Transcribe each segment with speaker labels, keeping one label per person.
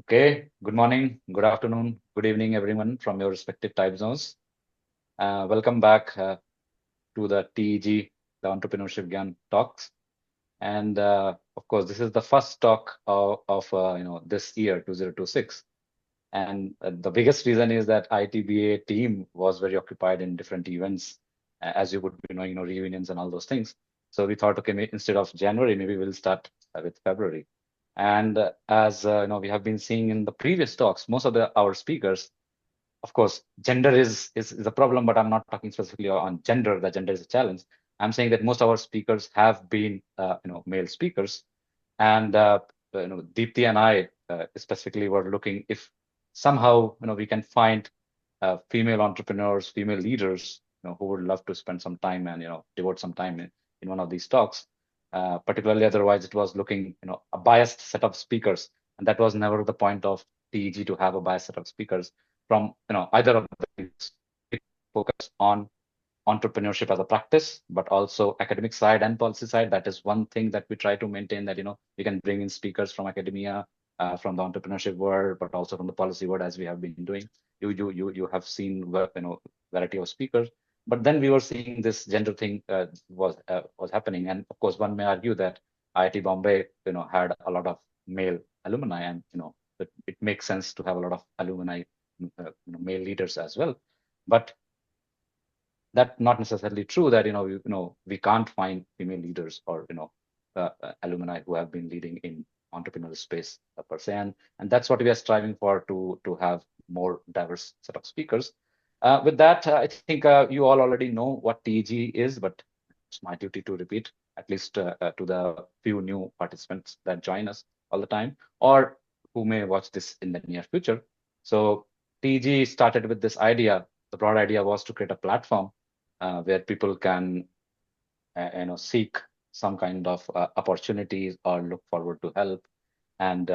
Speaker 1: Okay, good morning, good afternoon, good evening, everyone from your respective time zones. Welcome back to the TEG, the Entrepreneurship Gyan talks. And of course, this is the first talk of this year, 2026. And the biggest reason is that ITBA team was very occupied in different events, as you would be knowing, reunions and all those things. So we thought, okay, instead of January, maybe we'll start with February. And as we have been seeing in the previous talks, most of our speakers, of course, gender is a problem, but I'm not talking specifically on gender. That gender is a challenge. I'm saying that most of our speakers have been male speakers, and Deepthi and I specifically were looking if somehow we can find female entrepreneurs, female leaders who would love to spend some time and devote some time in one of these talks. Particularly, otherwise it was looking a biased set of speakers, and that was never the point of TEG, to have a biased set of speakers from either of the focus on entrepreneurship as a practice, but also academic side and policy side. That is one thing that we try to maintain, that we can bring in speakers from academia, from the entrepreneurship world, but also from the policy world, as we have been doing. You have seen variety of speakers, but then we were seeing this gender thing was happening, and of course one may argue that IIT Bombay had a lot of male alumni, and it makes sense to have a lot of alumni, male leaders as well. But that's not necessarily true, that we can't find female leaders or alumni who have been leading in entrepreneurial space per se, and that's what we are striving for, to have more diverse set of speakers. With that, I think you all already know what TEG is, but it's my duty to repeat, at least to the few new participants that join us all the time, or who may watch this in the near future. So TEG started with this idea. The broad idea was to create a platform where people can seek some kind of opportunities, or look forward to help, and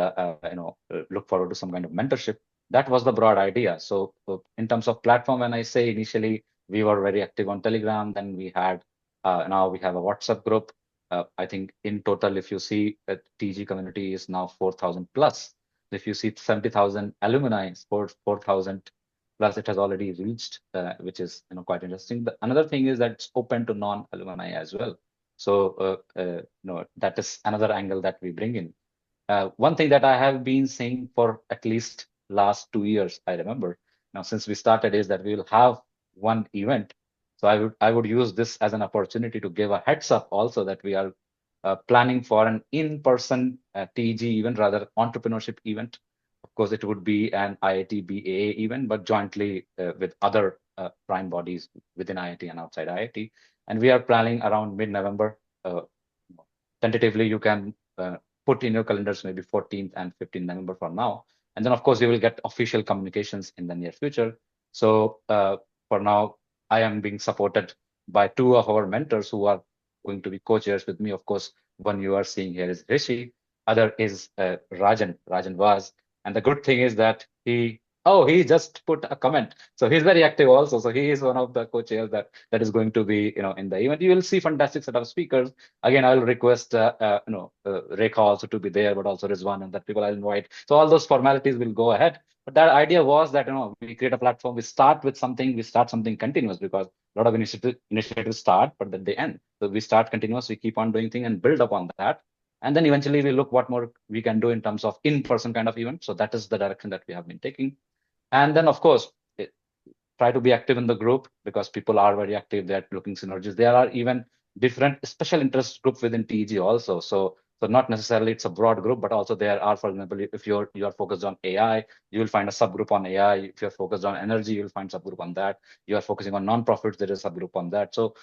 Speaker 1: look forward to some kind of mentorship. That was the broad idea. So in terms of platform, when I say initially we were very active on Telegram, then we had now we have a WhatsApp group. I think in total, if you see, TG community is now 4,000 plus. If you see 70,000 alumni, 4,000 plus it has already reached, which is quite interesting. Another thing is that it's open to non-alumni as well. So that is another angle that we bring in. One thing that I have been saying for at least last 2 years, I remember now since we started, is that we will have one event. So I would use this as an opportunity to give a heads up also, that we are planning for an in-person TG event, rather entrepreneurship event. Of course, it would be an IIT BAA event, but jointly with other prime bodies within IIT and outside IIT. And we are planning around mid-November. Tentatively, you can put in your calendars maybe 14th and 15th November for now. And then, of course, you will get official communications in the near future. So for now, I am being supported by two of our mentors who are going to be co-chairs with me. Of course, one you are seeing here is Rishi, other is Rajan Vaz. And the good thing is that he just put a comment. So he's very active also. So he is one of the co-chairs that is going to be in the event. You will see fantastic set of speakers. Again, I will request Rekha also to be there, but also Rizwan, and that people I'll invite. So all those formalities will go ahead. But that idea was that we create a platform. We start with something. We start something continuous, because a lot of initiatives start, but then they end. So we start continuous. We keep on doing things and build upon that. And then eventually we look what more we can do in terms of in-person kind of event. So that is the direction that we have been taking. And then, of course, try to be active in the group, because people are very active. They're looking synergies. There are even different special interest group within TEG also. So not necessarily it's a broad group, but also there are, for example, if you are focused on AI, you will find a subgroup on AI. If you're focused on energy, you'll find subgroup on that. You are focusing on non-profits, there is a subgroup on that. So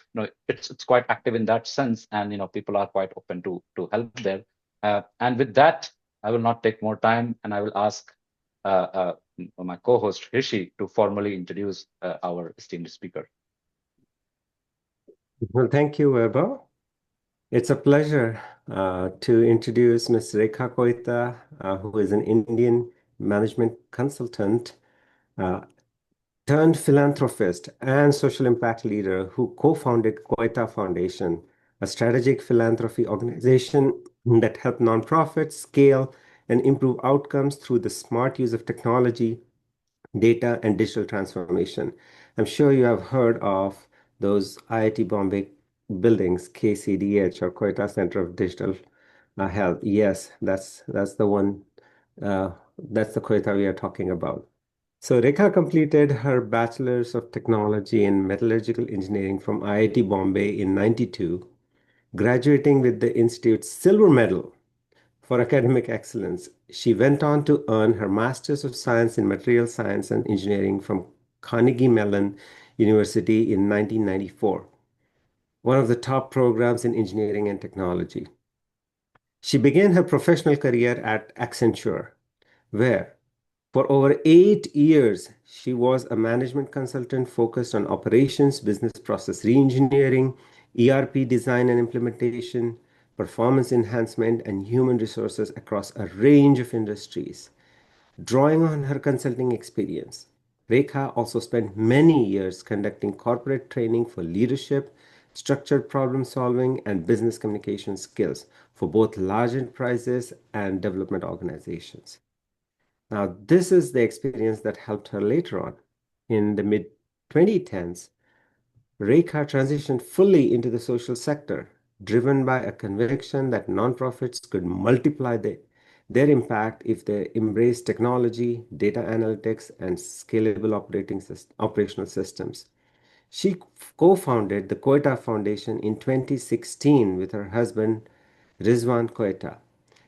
Speaker 1: it's quite active in that sense, and people are quite open to help there. And with that, I will not take more time, and I will ask my co-host Rishi to formally introduce our esteemed speaker.
Speaker 2: Well, thank you, Vaibhav. It's a pleasure to introduce Ms. Rekha Koita, who is an Indian management consultant, turned philanthropist and social impact leader, who co-founded Koita Foundation, a strategic philanthropy organization that helped nonprofits scale and improve outcomes through the smart use of technology, data, and digital transformation. I'm sure you have heard of those IIT Bombay buildings, KCDH or Koita Center of Digital Health. Yes, that's the one. That's the Koita we are talking about. So Rekha completed her Bachelor's of Technology in Metallurgical Engineering from IIT Bombay in '92, graduating with the Institute's Silver Medal for academic excellence. She went on to earn her Master's of Science in Material Science and Engineering from Carnegie Mellon University in 1994, one of the top programs in engineering and technology. She began her professional career at Accenture, where for over 8 years, she was a management consultant focused on operations, business process reengineering, ERP design and implementation, performance enhancement, and human resources across a range of industries. Drawing on her consulting experience, Rekha also spent many years conducting corporate training for leadership, structured problem solving, and business communication skills for both large enterprises and development organizations. Now, this is the experience that helped her later on. In the mid 2010s, Rekha transitioned fully into the social sector, driven by a conviction that nonprofits could multiply their impact if they embraced technology, data analytics, and scalable operational systems. She co-founded the Koita Foundation in 2016 with her husband, Rizwan Koita,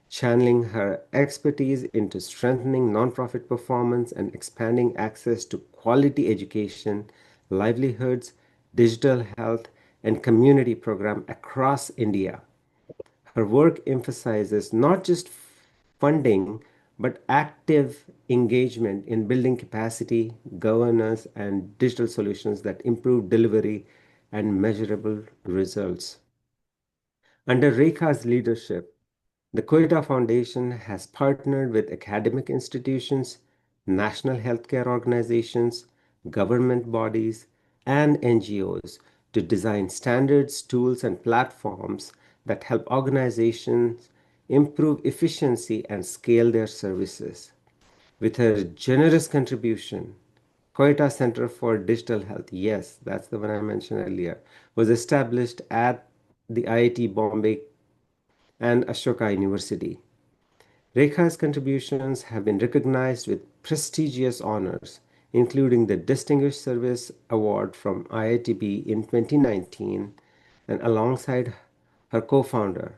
Speaker 2: channeling her expertise into strengthening nonprofit performance and expanding access to quality education, livelihoods, digital health, and community programs across India. Her work emphasizes not just funding, but active engagement in building capacity, governance, and digital solutions that improve delivery and measurable results. Under Rekha's leadership, the Koita Foundation has partnered with academic institutions, national healthcare organizations, government bodies, and NGOs to design standards, tools, and platforms that help organizations improve efficiency and scale their services. With her generous contribution, Koita Center for Digital Health, yes, that's the one I mentioned earlier, was established at the IIT Bombay and Ashoka University. Rekha's contributions have been recognized with prestigious honors, including the Distinguished Service Award from IITB in 2019, and alongside her co-founder,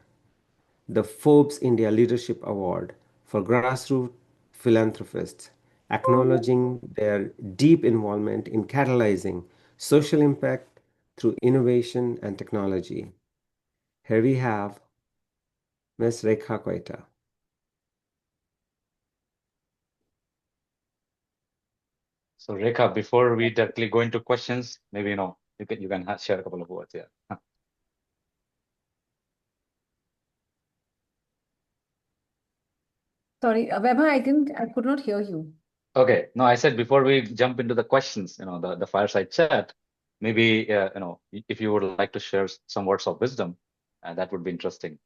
Speaker 2: the Forbes India Leadership Award for grassroots philanthropists, acknowledging their deep involvement in catalyzing social impact through innovation and technology. Here we have Ms. Rekha Koita.
Speaker 1: So Rekha, before we directly go into questions, maybe you can share a couple of words here.
Speaker 3: Sorry, Vaibhav, I could not hear you.
Speaker 1: Okay, no, I said before we jump into the questions, the fireside chat, maybe if you would like to share some words of wisdom, that would be interesting.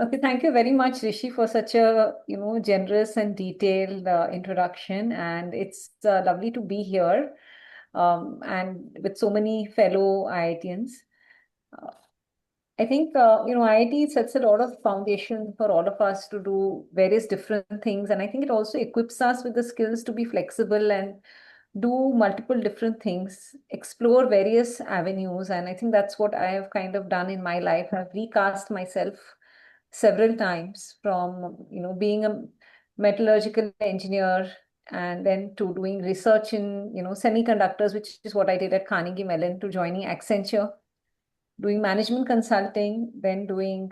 Speaker 3: Okay, thank you very much, Rishi, for such a generous and detailed introduction. And it's lovely to be here and with so many fellow IITians. I think IIT sets a lot of foundation for all of us to do various different things, and I think it also equips us with the skills to be flexible and do multiple different things, explore various avenues, and I think that's what I have kind of done in my life. I've recast myself several times from being a metallurgical engineer and then to doing research in semiconductors, which is what I did at Carnegie Mellon, to joining Accenture, doing management consulting, then doing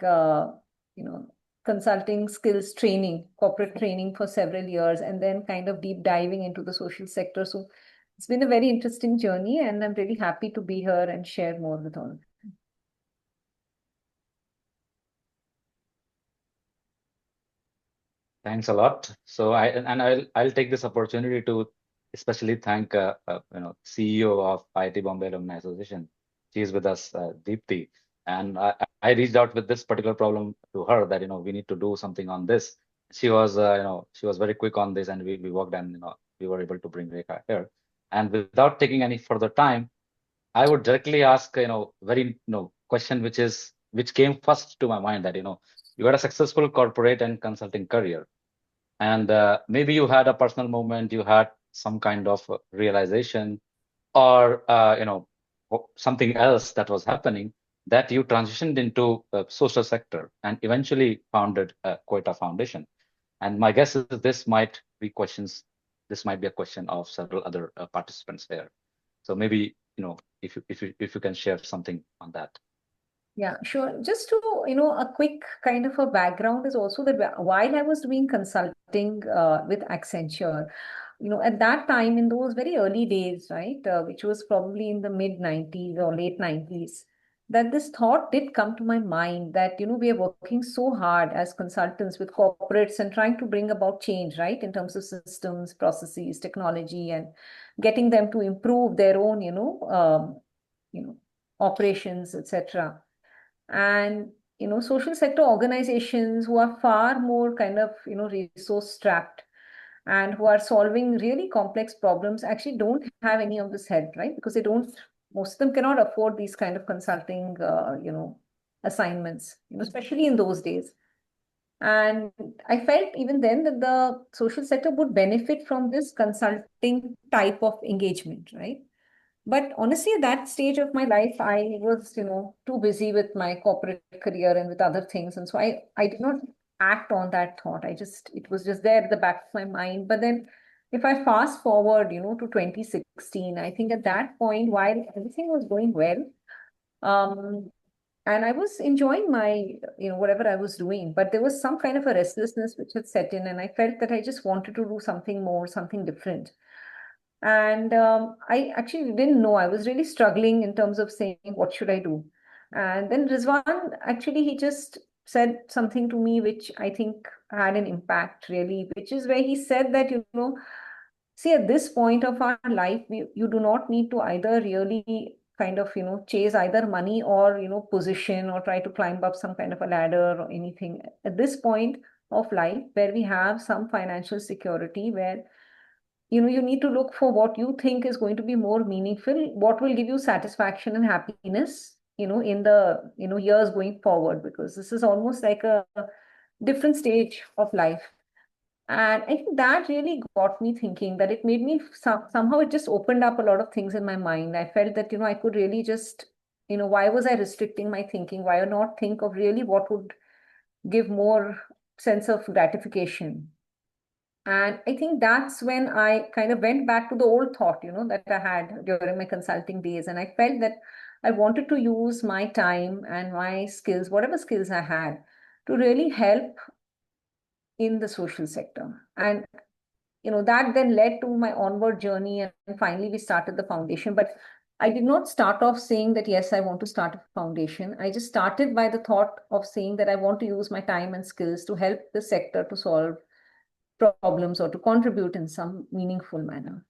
Speaker 3: consulting skills training, corporate training for several years, and then kind of deep diving into the social sector. So it's been a very interesting journey, and I'm really happy to be here and share more with all of you.
Speaker 1: Thanks a lot. So I'll take this opportunity to especially thank CEO of IIT Bombay Alumni Association. She is with us, Deepti. And I reached out with this particular problem to her that, we need to do something on this. She was, she was very quick on this, and we worked, and, we were able to bring Rekha here. And without taking any further time, I would directly ask, very, question which came first to my mind, that, you had a successful corporate and consulting career. And maybe you had a personal moment, you had some kind of realization, or something else that was happening, that you transitioned into social sector and eventually founded Koita Foundation. And my guess is this might be a question of several other participants here. So maybe, if you can share something on that.
Speaker 3: Yeah, sure. Just to, a quick kind of a background is also that while I was doing consulting with Accenture, at that time, in those very early days, right, which was probably in the mid 90s or late 90s, that this thought did come to my mind that, we are working so hard as consultants with corporates and trying to bring about change, right, in terms of systems, processes, technology, and getting them to improve their own, operations, etc. And social sector organizations who are far more kind of resource strapped and who are solving really complex problems actually don't have any of this help, right? Because most of them cannot afford these kind of consulting assignments, especially in those days. And I felt even then that the social sector would benefit from this consulting type of engagement, right? But honestly, at that stage of my life, I was, too busy with my corporate career and with other things. And so I did not act on that thought. It was just there at the back of my mind. But then if I fast forward, to 2016, I think at that point, while everything was going well, um, and I was enjoying my, whatever I was doing, but there was some kind of a restlessness which had set in, and I felt that I just wanted to do something more, something different. And I actually didn't know. I was really struggling in terms of saying, what should I do? And then Rizwan, actually, he just said something to me, which I think had an impact really, which is where he said that, see, at this point of our life, you do not need to either really kind of, chase either money or, position or try to climb up some kind of a ladder or anything. At this point of life, where we have some financial security, where you need to look for what you think is going to be more meaningful, what will give you satisfaction and happiness, in the, years going forward, because this is almost like a different stage of life. And I think that really got me thinking, that it made me somehow it just opened up a lot of things in my mind. I felt that, I could really just, why was I restricting my thinking? Why not think of really what would give more sense of gratification? And I think that's when I kind of went back to the old thought, that I had during my consulting days. And I felt that I wanted to use my time and my skills, whatever skills I had, to really help in the social sector. And, that then led to my onward journey. And finally, we started the foundation. But I did not start off saying that, yes, I want to start a foundation. I just started by the thought of saying that I want to use my time and skills to help the sector to solve problems or to contribute in some meaningful manner.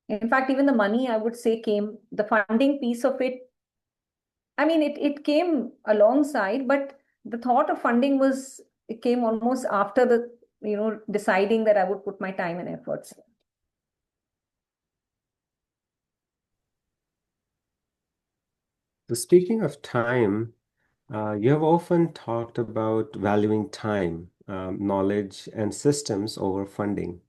Speaker 3: In fact, even the money, I would say, the funding piece of it, I mean, it came alongside, but the thought of funding it came almost after deciding that I would put my time and efforts.
Speaker 2: So speaking of time, you have often talked about valuing time, knowledge, and systems over funding.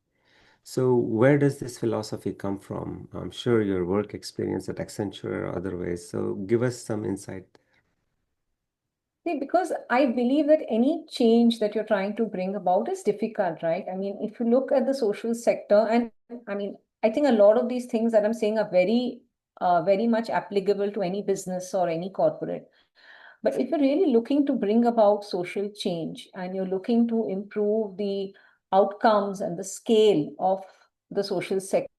Speaker 2: So where does this philosophy come from? I'm sure your work experience at Accenture or other ways. So give us some insight.
Speaker 3: See, because I believe that any change that you're trying to bring about is difficult, right? I mean, if you look at the social sector, and I mean, I think a lot of these things that I'm saying are very much applicable to any business or any corporate. But if you're really looking to bring about social change and you're looking to improve the outcomes and the scale of the social sector,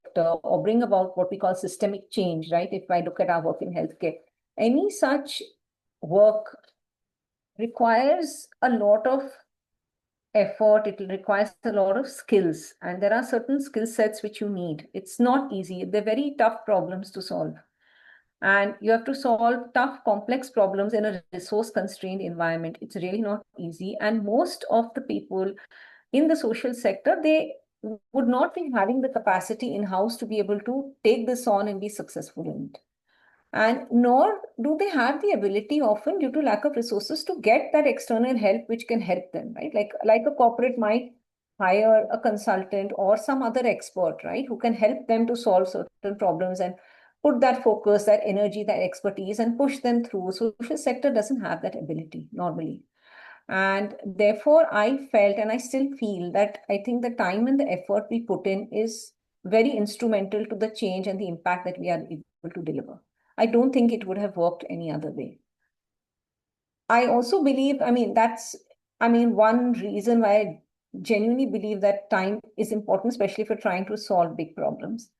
Speaker 3: or bring about what we call systemic change, right? If I look at our work in healthcare, any such work requires a lot of effort. It requires a lot of skills, and there are certain skill sets which you need. It's not easy. They're very tough problems to solve. And you have to solve tough, complex problems in a resource-constrained environment. It's really not easy. And most of the people in the social sector, they would not be having the capacity in-house to be able to take this on and be successful in it. And nor do they have the ability often due to lack of resources to get that external help which can help them, right? Like a corporate might hire a consultant or some other expert, right, who can help them to solve certain problems and put that focus, that energy, that expertise and push them through. Social sector doesn't have that ability normally. And therefore, I felt and I still feel that I think the time and the effort we put in is very instrumental to the change and the impact that we are able to deliver. I don't think it would have worked any other way. I also believe, one reason why I genuinely believe that time is important, especially for trying to solve big problems.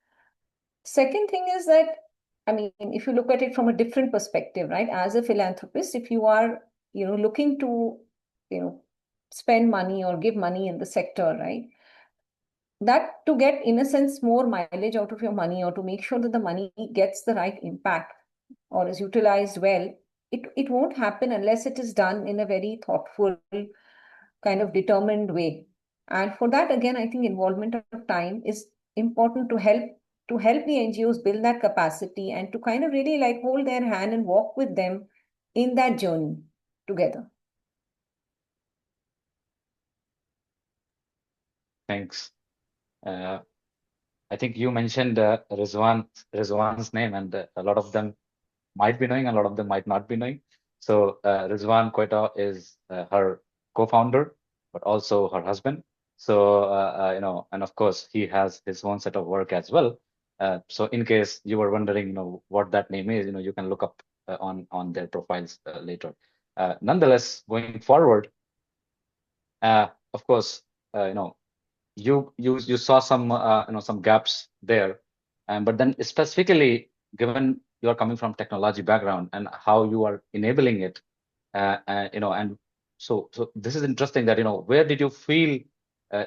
Speaker 3: Second thing is that, if you look at it from a different perspective, right? As a philanthropist, if you are, looking to, spend money or give money in the sector, right? That to get, in a sense, more mileage out of your money or to make sure that the money gets the right impact or is utilized well, it won't happen unless it is done in a very thoughtful, kind of determined way. And for that, again, I think involvement of time is important to help the NGOs build that capacity and to kind of really like hold their hand and walk with them in that journey together.
Speaker 1: Thanks. I think you mentioned Rizwan's name, and a lot of them might be knowing, a lot of them might not be knowing. So Rizwan Koita is her co-founder, but also her husband. So and of course he has his own set of work as well. So in case you were wondering, what that name is, you can look up on their profiles later. Nonetheless, going forward, of course, you saw some some gaps there, but then specifically given you are coming from technology background and how you are enabling it, and so this is interesting that where did you feel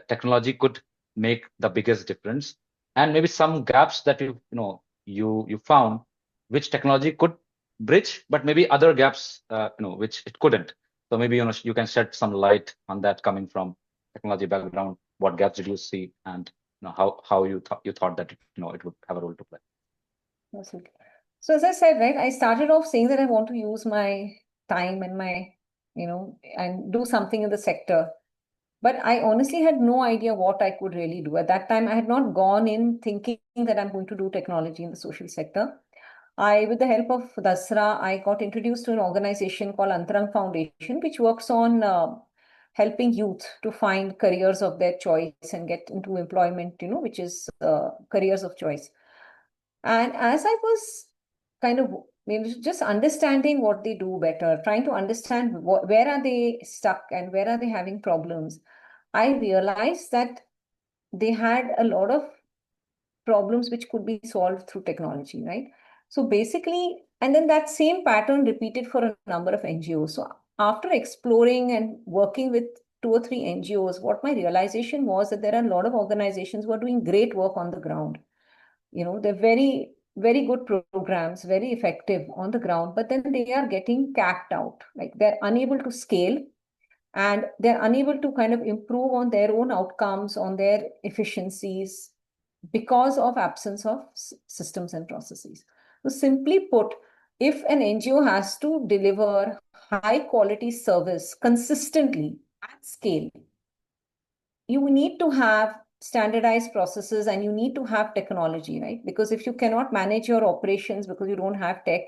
Speaker 1: technology could make the biggest difference, and maybe some gaps that you found which technology could bridge, but maybe other gaps which it couldn't. So maybe you can shed some light on that coming from technology background. What gaps did you see, and how you thought that it would have a role to play?
Speaker 3: Absolutely. So as I said, right, I started off saying that I want to use my time and my, and do something in the sector. But I honestly had no idea what I could really do. At that time, I had not gone in thinking that I'm going to do technology in the social sector. With the help of Dasra, I got introduced to an organization called Koita Foundation, which works on helping youth to find careers of their choice and get into employment, which is careers of choice. And as I was kind of just understanding what they do better, trying to understand where are they stuck and where are they having problems, I realized that they had a lot of problems which could be solved through technology, right? So basically, and then that same pattern repeated for a number of NGOs. So after exploring and working with 2 or 3 NGOs, what my realization was that there are a lot of organizations who are doing great work on the ground. They're very, very good programs, very effective on the ground, but then they are getting capped out. Like they're unable to scale and they're unable to kind of improve on their own outcomes, on their efficiencies because of absence of systems and processes. So simply put, if an NGO has to deliver high quality service consistently at scale, you need to have standardized processes and you need to have technology, right? Because if you cannot manage your operations because you don't have tech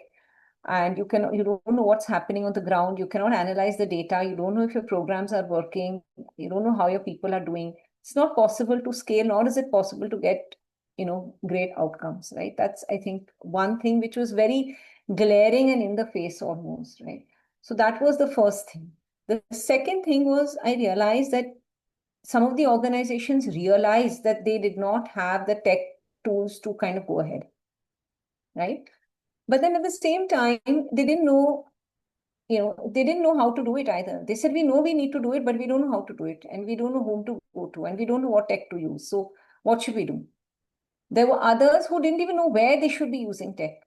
Speaker 3: and you don't know what's happening on the ground, you cannot analyze the data, you don't know if your programs are working, you don't know how your people are doing, it's not possible to scale, nor is it possible to get great outcomes, right? That's, I think, one thing which was very glaring and in the face almost, right? So that was the first thing. The second thing was I realized that some of the organizations realized that they did not have the tech tools to kind of go ahead, right? But then at the same time, they didn't know, they didn't know how to do it either. They said, we know we need to do it, but we don't know how to do it. And we don't know whom to go to, and we don't know what tech to use. So what should we do? There were others who didn't even know where they should be using tech.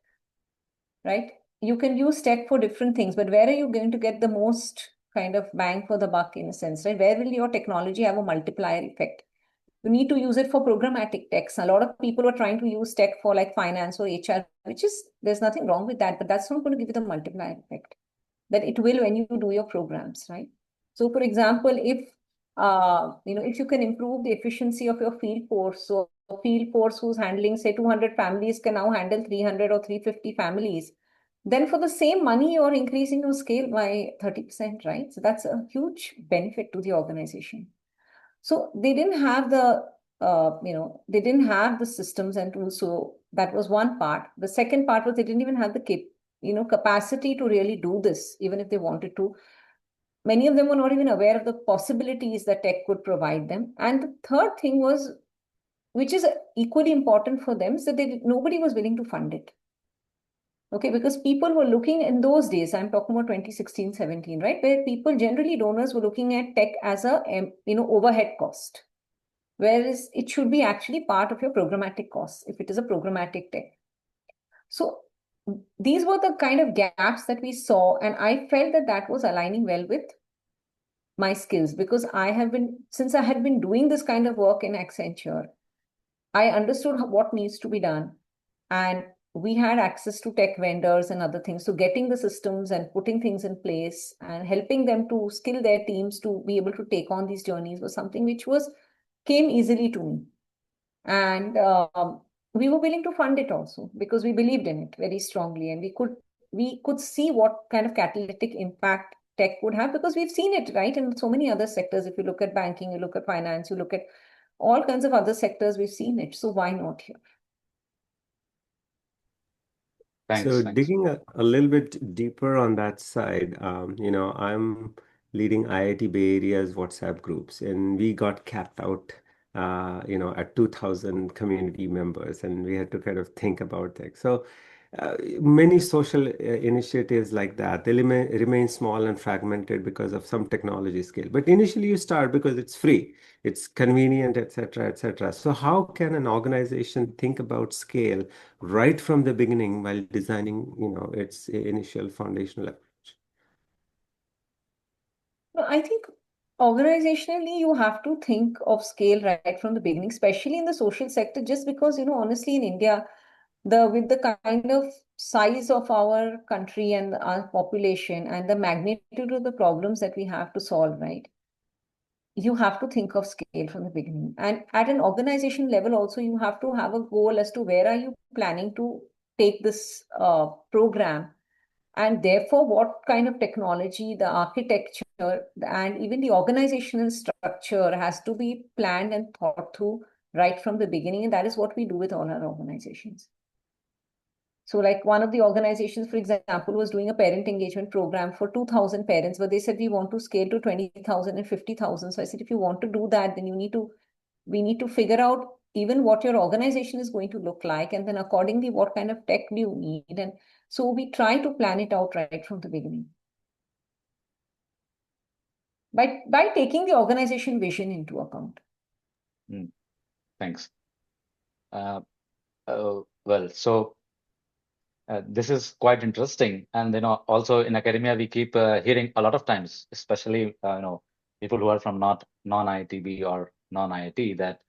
Speaker 3: right? You can use tech for different things, but where are you going to get the most kind of bang for the buck in a sense, right? Where will your technology have a multiplier effect? You need to use it for programmatic techs. A lot of people are trying to use tech for like finance or HR, which is, there's nothing wrong with that, but that's not going to give you the multiplier effect that it will when you do your programs, right? So for example, if if you can improve the efficiency of your field force, so a field force who's handling say 200 families can now handle 300 or 350 families, then for the same money you're increasing your scale by 30%, right? So that's a huge benefit to the organization. So they didn't have they didn't have the systems and tools. So that was one part. The second part was they didn't even have the capacity to really do this, even if they wanted to. Many of them were not even aware of the possibilities that tech could provide them. And the third thing was, which is equally important for them, is that nobody was willing to fund it. Okay, because people were looking in those days, I'm talking about 2016, 17, right? Where people, generally donors, were looking at tech as a, overhead cost. Whereas it should be actually part of your programmatic costs if it is a programmatic tech. So these were the kind of gaps that we saw, and I felt that that was aligning well with my skills, because since I had been doing this kind of work in Accenture, I understood what needs to be done. And we had access to tech vendors and other things. So getting the systems and putting things in place and helping them to skill their teams to be able to take on these journeys was something which came easily to me. And we were willing to fund it also because we believed in it very strongly, and we could see what kind of catalytic impact tech would have, because we've seen it, right, in so many other sectors. If you look at banking, you look at finance, you look at all kinds of other sectors, we've seen it. So why not here?
Speaker 2: So
Speaker 1: Thanks.
Speaker 2: digging a little bit deeper on that side, I'm leading IIT Bay Area's WhatsApp groups, and we got capped out, at 2,000 community members, and we had to kind of think about that. So many social initiatives like that, they remain small and fragmented because of some technology scale. But initially you start because it's free, it's convenient, etc., etc. So how can an organization think about scale right from the beginning while designing, its initial foundational approach?
Speaker 3: No, I think organizationally, you have to think of scale right from the beginning, especially in the social sector, just because, honestly, in India, with the kind of size of our country and our population and the magnitude of the problems that we have to solve, right? You have to think of scale from the beginning. And at an organization level also, you have to have a goal as to where are you planning to take this program, and therefore what kind of technology, the architecture, and even the organizational structure has to be planned and thought through right from the beginning. And that is what we do with all our organizations. So like one of the organizations, for example, was doing a parent engagement program for 2,000 parents, but they said we want to scale to 20,000 and 50,000. So I said, if you want to do that, then we need to figure out even what your organization is going to look like, and then accordingly, what kind of tech do you need? And so we try to plan it out right from the beginning by taking the organization vision into account.
Speaker 1: Thanks. Well, so this is quite interesting, and also in academia we keep hearing a lot of times, especially people who are from non-IITB or non-IIT, that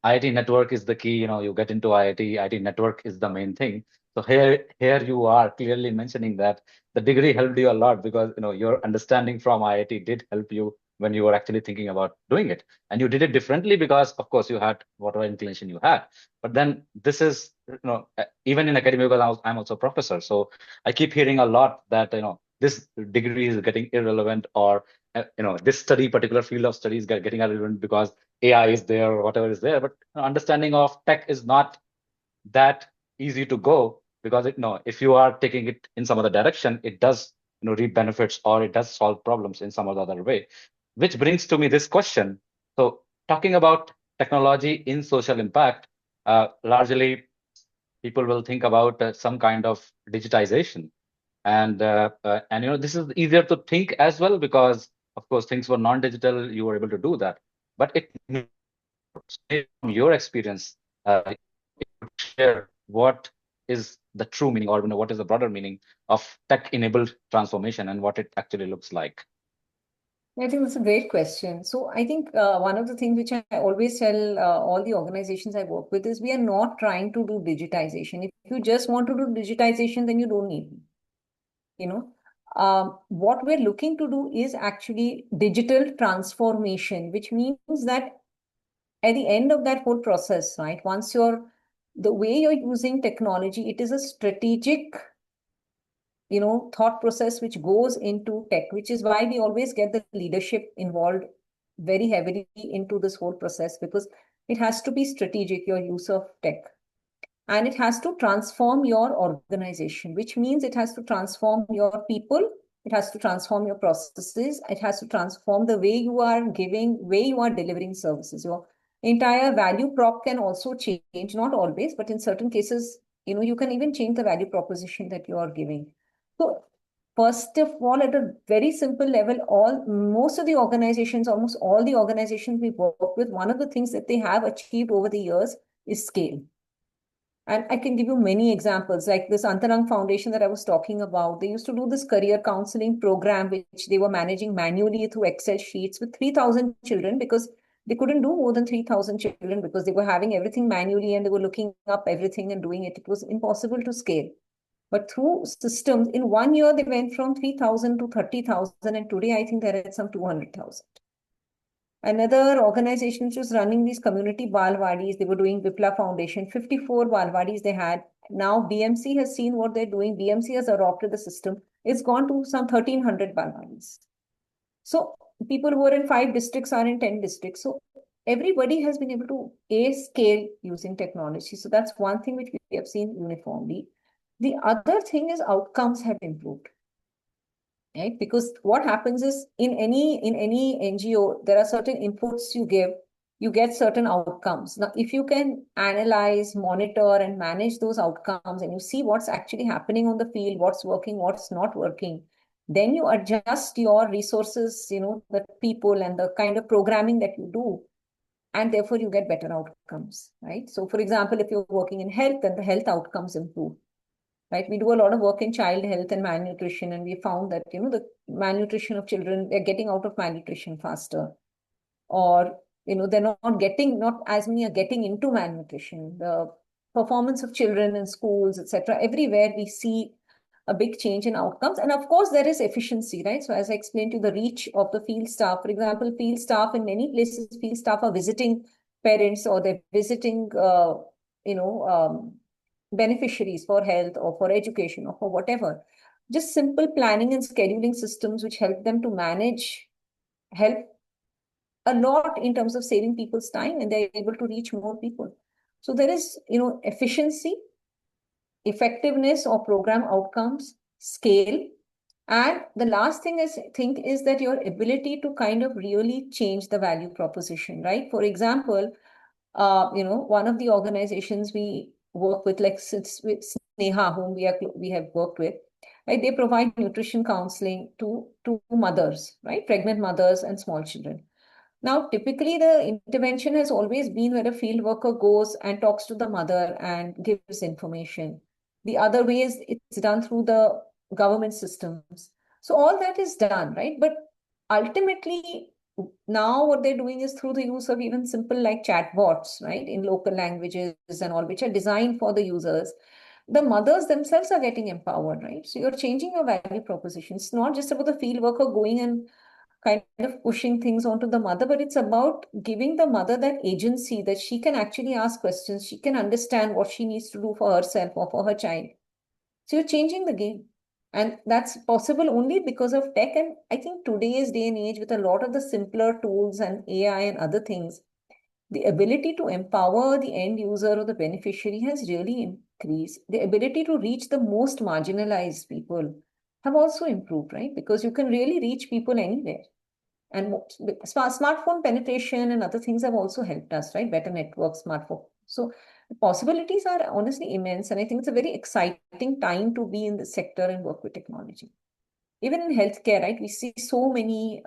Speaker 1: IIT network is the key. You get into IIT network is the main thing. So here you are clearly mentioning that the degree helped you a lot, because your understanding from IIT did help you when you were actually thinking about doing it, and you did it differently because of course you had whatever inclination you had. But then this is even in academia, because I'm also a professor, so I keep hearing a lot that this degree is getting irrelevant, or this particular field of study is getting irrelevant because AI is there or whatever is there. But understanding of tech is not that easy to go, because if you are taking it in some other direction, it does reap benefits, or it does solve problems in some other way. Which brings to me this question. So talking about technology in social impact, largely people will think about some kind of digitization, and this is easier to think as well, because of course things were non-digital, you were able to do that. But from your experience, share what is the true meaning, or what is the broader meaning of tech-enabled transformation and what it actually looks like?
Speaker 3: I think that's a great question. So I think one of the things which I always tell all the organizations I work with is we are not trying to do digitization. If you just want to do digitization, then you don't need me. What we're looking to do is actually digital transformation, which means that at the end of that whole process, right, the way you're using technology, it is a strategic thought process which goes into tech, which is why we always get the leadership involved very heavily into this whole process, because it has to be strategic, your use of tech. And it has to transform your organization, which means it has to transform your people, it has to transform your processes, it has to transform the way you are giving, way you are delivering services. Your entire value prop can also change, not always, but in certain cases, you can even change the value proposition that you are giving. So first of all, at a very simple level, most of the organizations, almost all the organizations we work with, one of the things that they have achieved over the years is scale. And I can give you many examples, like this Antarang Foundation that I was talking about. They used to do this career counseling program, which they were managing manually through Excel sheets with 3,000 children, because they couldn't do more than 3,000 children because they were having everything manually and they were looking up everything and doing it. It was impossible to scale. But through systems, in 1 year, they went from 3,000 to 30,000. And today, I think they're at some 200,000. Another organization which was running these community Balwadis, they were doing Vipla Foundation, 54 Balwadis they had. Now BMC has seen what they're doing. BMC has adopted the system. It's gone to some 1,300 Balwadis. So people who are in 5 districts are in 10 districts. So everybody has been able to scale using technology. So that's one thing which we have seen uniformly. The other thing is outcomes have improved. Right? Because what happens is in any NGO, there are certain inputs you give, you get certain outcomes. Now, if you can analyze, monitor, and manage those outcomes, and you see what's actually happening on the field, what's working, what's not working, then you adjust your resources, the people and the kind of programming that you do, and therefore you get better outcomes, right? So, for example, if you're working in health, then the health outcomes improve. Right, we do a lot of work in child health and malnutrition, and we found that the malnutrition of children, they're getting out of malnutrition faster, or they're not as many are getting into malnutrition. The performance of children in schools, etc., everywhere we see a big change in outcomes. And of course, there is efficiency, right? So as I explained to you, the reach of the field staff, for example, field staff in many places, field staff are visiting parents, or they're visiting beneficiaries for health or for education or for whatever. Just simple planning and scheduling systems which help them to help a lot in terms of saving people's time, and they're able to reach more people. So there is, efficiency, effectiveness of program outcomes, scale. And the last thing I think is that your ability to kind of really change the value proposition, right? For example, one of the organizations we work with, like with Sneha, whom we have worked with, right? They provide nutrition counseling to mothers, right? Pregnant mothers and small children. Now, typically the intervention has always been where a field worker goes and talks to the mother and gives information. The other way is it's done through the government systems. So all that is done, right? But ultimately, now what they're doing is through the use of even simple like chatbots, right, in local languages and all, which are designed for the users. The mothers themselves are getting empowered, right? So you're changing your value proposition. It's not just about the field worker going and kind of pushing things onto the mother, but it's about giving the mother that agency that she can actually ask questions. She can understand what she needs to do for herself or for her child. So you're changing the game. And that's possible only because of tech. And I think today's day and age, with a lot of the simpler tools and AI and other things, the ability to empower the end user or the beneficiary has really increased. The ability to reach the most marginalized people have also improved, right? Because you can really reach people anywhere. And smartphone penetration and other things have also helped us, right? Better networks, smartphone. So the possibilities are honestly immense. And I think it's a very exciting time to be in the sector and work with technology. Even in healthcare, right? We see so many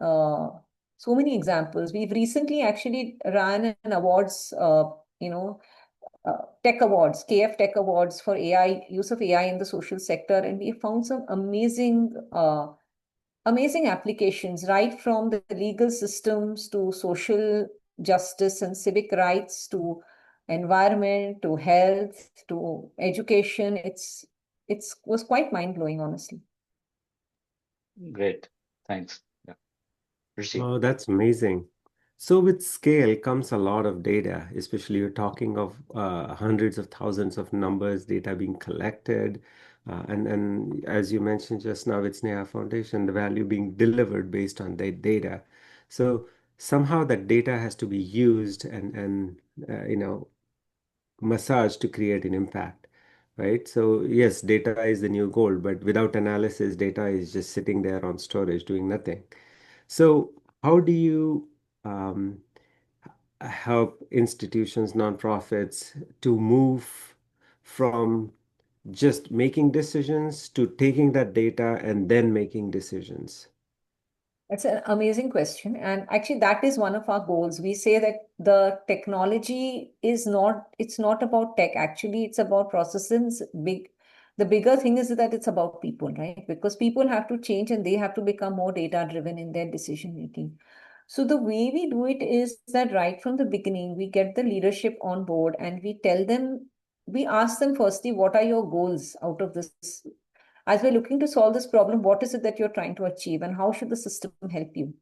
Speaker 3: examples. We've recently actually ran an awards, Tech Awards, KF Tech Awards for AI, use of AI in the social sector. And we found some amazing applications, right from the legal systems to social justice and civic rights to environment to health to education. It was quite mind-blowing, honestly.
Speaker 1: Great. Thanks. Yeah. Rishi.
Speaker 2: Oh, that's amazing. So with scale comes a lot of data, especially you're talking of hundreds of thousands of numbers, data being collected. And as you mentioned just now, with Sneha Foundation, the value being delivered based on that data. So somehow that data has to be used and massaged to create an impact, right? So yes, data is the new gold, but without analysis, data is just sitting there on storage doing nothing. So, how do you um, help institutions, nonprofits to move from just making decisions to taking that data and then making decisions?
Speaker 3: That's an amazing question. And actually, that is one of our goals. We say that the technology is not, it's not about tech. Actually, it's about processes. The bigger thing is that it's about people, right? Because people have to change and they have to become more data driven in their decision making. So the way we do it is that right from the beginning, we get the leadership on board and we tell them, we ask them firstly, what are your goals out of this? As we're looking to solve this problem, what is it that you're trying to achieve and how should the system help you?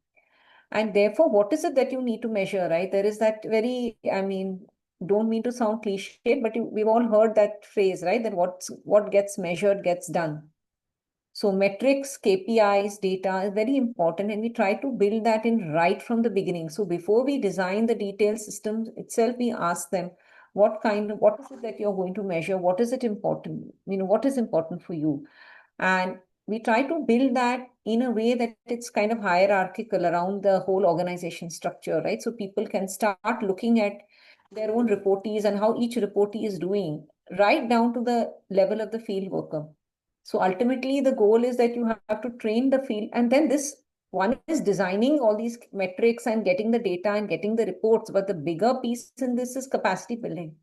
Speaker 3: And therefore, what is it that you need to measure, right? There is that very, I mean, don't mean to sound cliche, but we've all heard that phrase, right? That what gets measured gets done. So metrics, KPIs, data is very important, and we try to build that in right from the beginning. So before we design the detailed system itself, we ask them, what is it that you're going to measure? What is it important? What is important for you? And we try to build that in a way that it's kind of hierarchical around the whole organization structure, right? So people can start looking at their own reportees and how each reportee is doing, right down to the level of the field worker. So ultimately, the goal is that you have to train the field. And then this one is designing all these metrics and getting the data and getting the reports. But the bigger piece in this is capacity building,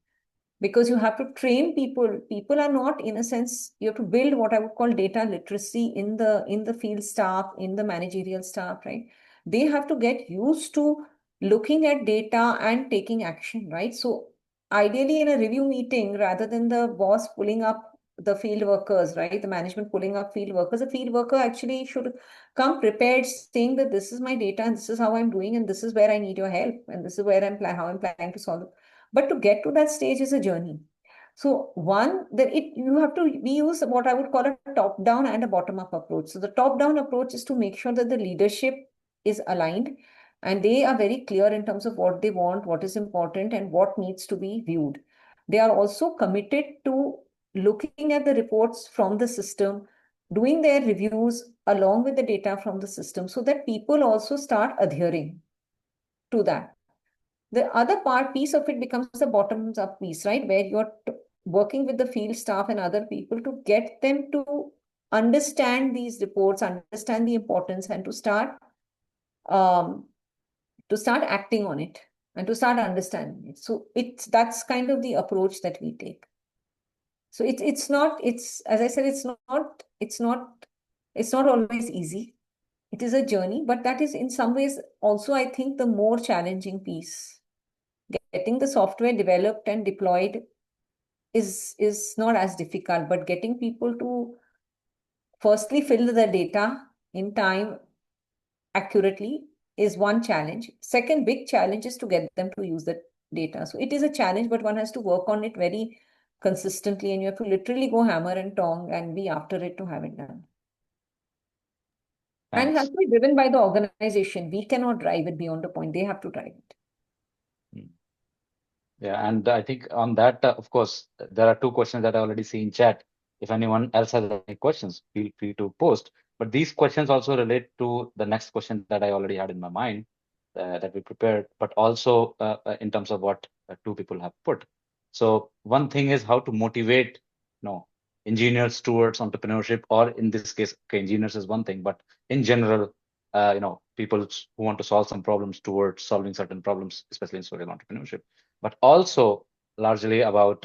Speaker 3: because you have to train people. People are not, in a sense, you have to build what I would call data literacy in the field staff, in the managerial staff, right? They have to get used to looking at data and taking action, right? So ideally in a review meeting, rather than the boss pulling up the field workers, right, the management pulling up field workers, the field worker actually should come prepared, saying that this is my data and this is how I'm doing and this is where I need your help and this is where how I'm planning to solve it. But to get to that stage is a journey. So one, that we use what I would call a top-down and a bottom-up approach. So the top-down approach is to make sure that the leadership is aligned and they are very clear in terms of what they want, what is important, and what needs to be viewed. They are also committed to looking at the reports from the system, doing their reviews along with the data from the system, so that people also start adhering to that. The other piece of it becomes the bottoms up piece, right? Where you're working with the field staff and other people to get them to understand these reports, understand the importance, and um, to start acting on it and to start understanding it. So that's kind of the approach that we take. So it's not, it's, as I said, it's not always easy. It is a journey, but that is in some ways also, I think, the more challenging piece. Getting the software developed and deployed is not as difficult, but getting people to firstly fill the data in time accurately is one challenge. Second big challenge is to get them to use the data. So it is a challenge, but one has to work on it very consistently, and you have to literally go hammer and tong and be after it to have it done. And it has
Speaker 1: Thanks.
Speaker 3: to be driven by the organization. We cannot drive it beyond the point. They have to drive it.
Speaker 1: Yeah, and I think on that, of course, there are two questions that I already see in chat. If anyone else has any questions, feel free to post. But these questions also relate to the next question that I already had in my mind that we prepared, but also in terms of what two people have put. So one thing is how to motivate, engineers towards entrepreneurship, or in this case, okay, engineers is one thing, but in general, people who want to solve some problems towards solving certain problems, especially in social entrepreneurship. But also, largely about,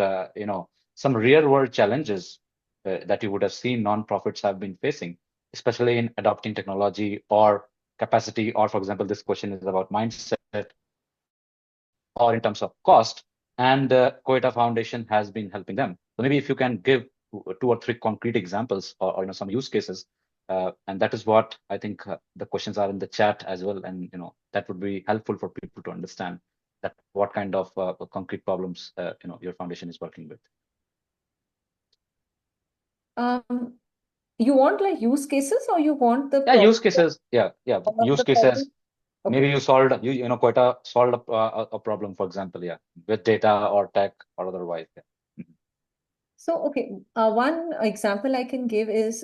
Speaker 1: some real world challenges that you would have seen nonprofits have been facing, especially in adopting technology or capacity, or for example, this question is about mindset or in terms of cost. And Koita Foundation has been helping them. So maybe if you can give 2 or 3 concrete examples or some use cases, and that is what I think the questions are in the chat as well, and that would be helpful for people to understand that what kind of concrete problems your foundation is working with.
Speaker 3: You want like use cases, or you want the
Speaker 1: use cases? Yeah, use cases.
Speaker 3: Okay.
Speaker 1: Maybe you solved, Koita solved a problem, for example, with data or tech or otherwise.
Speaker 3: So, okay, one example I can give is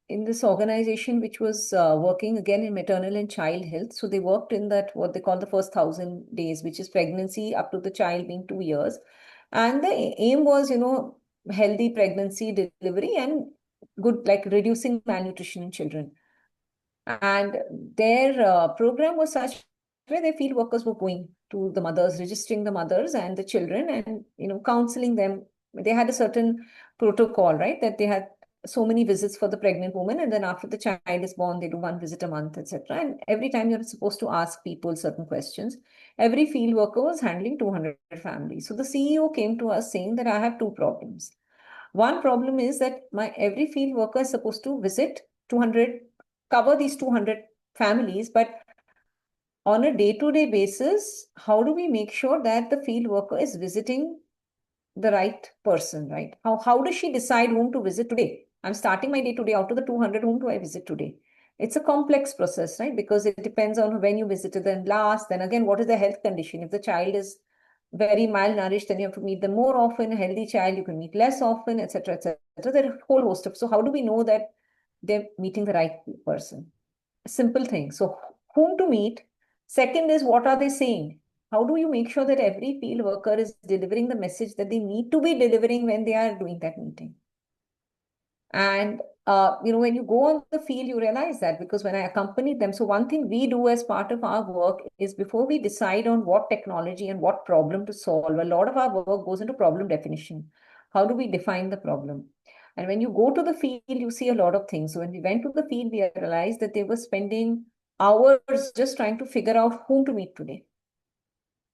Speaker 3: in this organization which was working again in maternal and child health. So they worked in that, what they call the first 1,000 days, which is pregnancy up to the child being 2 years. And the aim was, healthy pregnancy, delivery, and good, like reducing malnutrition in children. And their program was such where their field workers were going to the mothers, registering the mothers and the children, and counseling them. They had a certain protocol, right? That they had so many visits for the pregnant woman, and then after the child is born, they do 1 visit a month, etc. And every time you're supposed to ask people certain questions. Every field worker was handling 200 families. So the CEO came to us saying that I have 2 problems. One problem is that my every field worker is supposed to visit 200, cover these 200 families, but on a day-to-day basis, how do we make sure that the field worker is visiting the right person, right? How does she decide whom to visit today? I'm starting my day today. Out of the 200, whom do I visit today? It's a complex process, right? Because it depends on when you visited them last. Then again, what is the health condition? If the child is very malnourished, then you have to meet them more often. A healthy child, you can meet less often, etc., etc. There are a whole host of. So how do we know that they're meeting the right person? A simple thing. So whom to meet? Second is, what are they saying? How do you make sure that every field worker is delivering the message that they need to be delivering when they are doing that meeting? And when you go on the field, you realize that, because when I accompanied them, so one thing we do as part of our work is, before we decide on what technology and what problem to solve, a lot of our work goes into problem definition. How do we define the problem? And when you go to the field, you see a lot of things. So when we went to the field, we realized that they were spending hours just trying to figure out whom to meet today.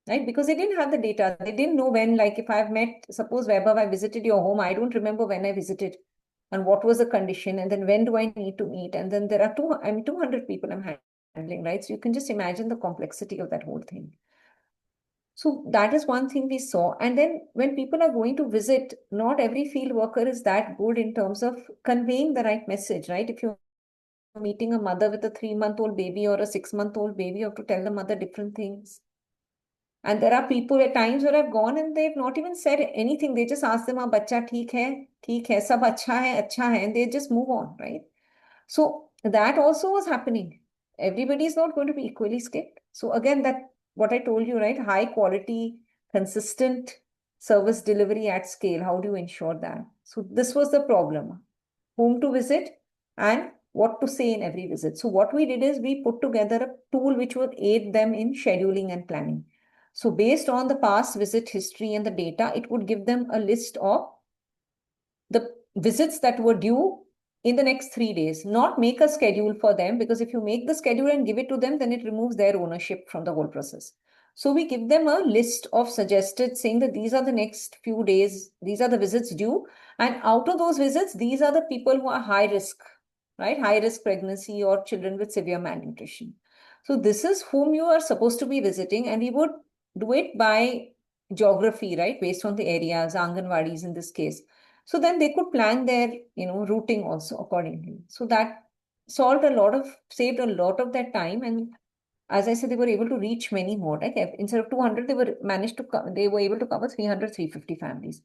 Speaker 3: Right? Because they didn't have the data. They didn't know when, like if I've met, suppose Vaibhav, I visited your home, I don't remember when I visited and what was the condition, and then when do I need to meet? And then there are 200 people I'm handling, right? So you can just imagine the complexity of that whole thing. So that is one thing we saw. And then when people are going to visit, not every field worker is that good in terms of conveying the right message, right? If you're meeting a mother with a 3-month-old baby or a 6-month-old baby, you have to tell the mother different things. And there are people at times where I've gone and they've not even said anything. They just ask them, "Ah, bacha theek hai, sab acha hai," and they just move on, right? So that also was happening. Everybody is not going to be equally skilled. So again, that what I told you, right? High quality, consistent service delivery at scale. How do you ensure that? So this was the problem. Whom to visit and what to say in every visit. So what we did is we put together a tool which would aid them in scheduling and planning. So based on the past visit history and the data, it would give them a list of the visits that were due in the next 3 days, not make a schedule for them, because if you make the schedule and give it to them, then it removes their ownership from the whole process. So we give them a list of suggested, saying that these are the next few days, these are the visits due. And out of those visits, these are the people who are high risk, right? High risk pregnancy or children with severe malnutrition. So this is whom you are supposed to be visiting, and we would do it by geography, right? Based on the areas, Anganwadis in this case. So then they could plan their, routing also accordingly. So that saved a lot of their time. And as I said, they were able to reach many more. Like instead of 200, they were able to cover 300, 350 families.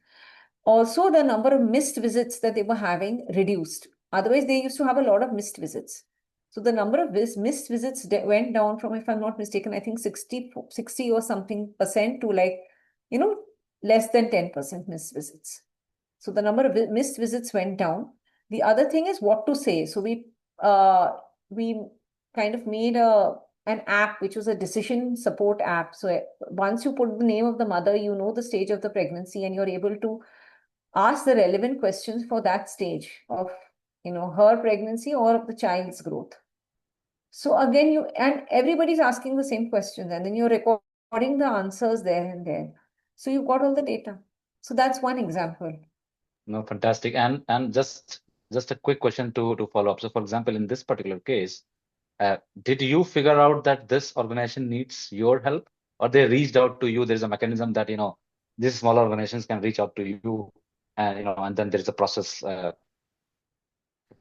Speaker 3: Also, the number of missed visits that they were having reduced. Otherwise, they used to have a lot of missed visits. So the number of missed visits went down from, if I'm not mistaken, I think 60 or something percent to less than 10% missed visits. So the number of missed visits went down. The other thing is what to say. So we kind of made a an app which was a decision support app. So once you put the name of the mother, you know the stage of the pregnancy, and you're able to ask the relevant questions for that stage of, her pregnancy or of the child's growth. So again, and everybody's asking the same questions, and then you're recording the answers there and there. So you've got all the data. So that's one example.
Speaker 1: No, fantastic. And just a quick question to follow up. So, for example, in this particular case, did you figure out that this organization needs your help, or they reached out to you? There's a mechanism that these small organizations can reach out to you, and and then there's a process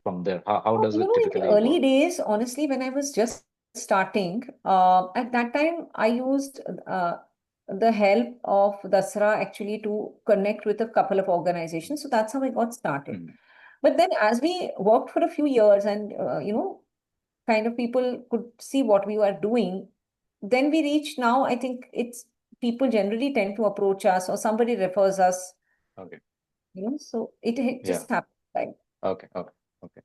Speaker 1: from there. How does it
Speaker 3: In
Speaker 1: typically
Speaker 3: the early
Speaker 1: work?
Speaker 3: days, honestly, when I was just starting, at that time, I used the help of Dasra actually to connect with a couple of organizations. So that's how I got started. But then as we worked for a few years and, kind of people could see what we were doing, then we reached now, I think it's people generally tend to approach us or somebody refers us.
Speaker 1: Okay.
Speaker 3: So it just happens, right?
Speaker 1: Okay.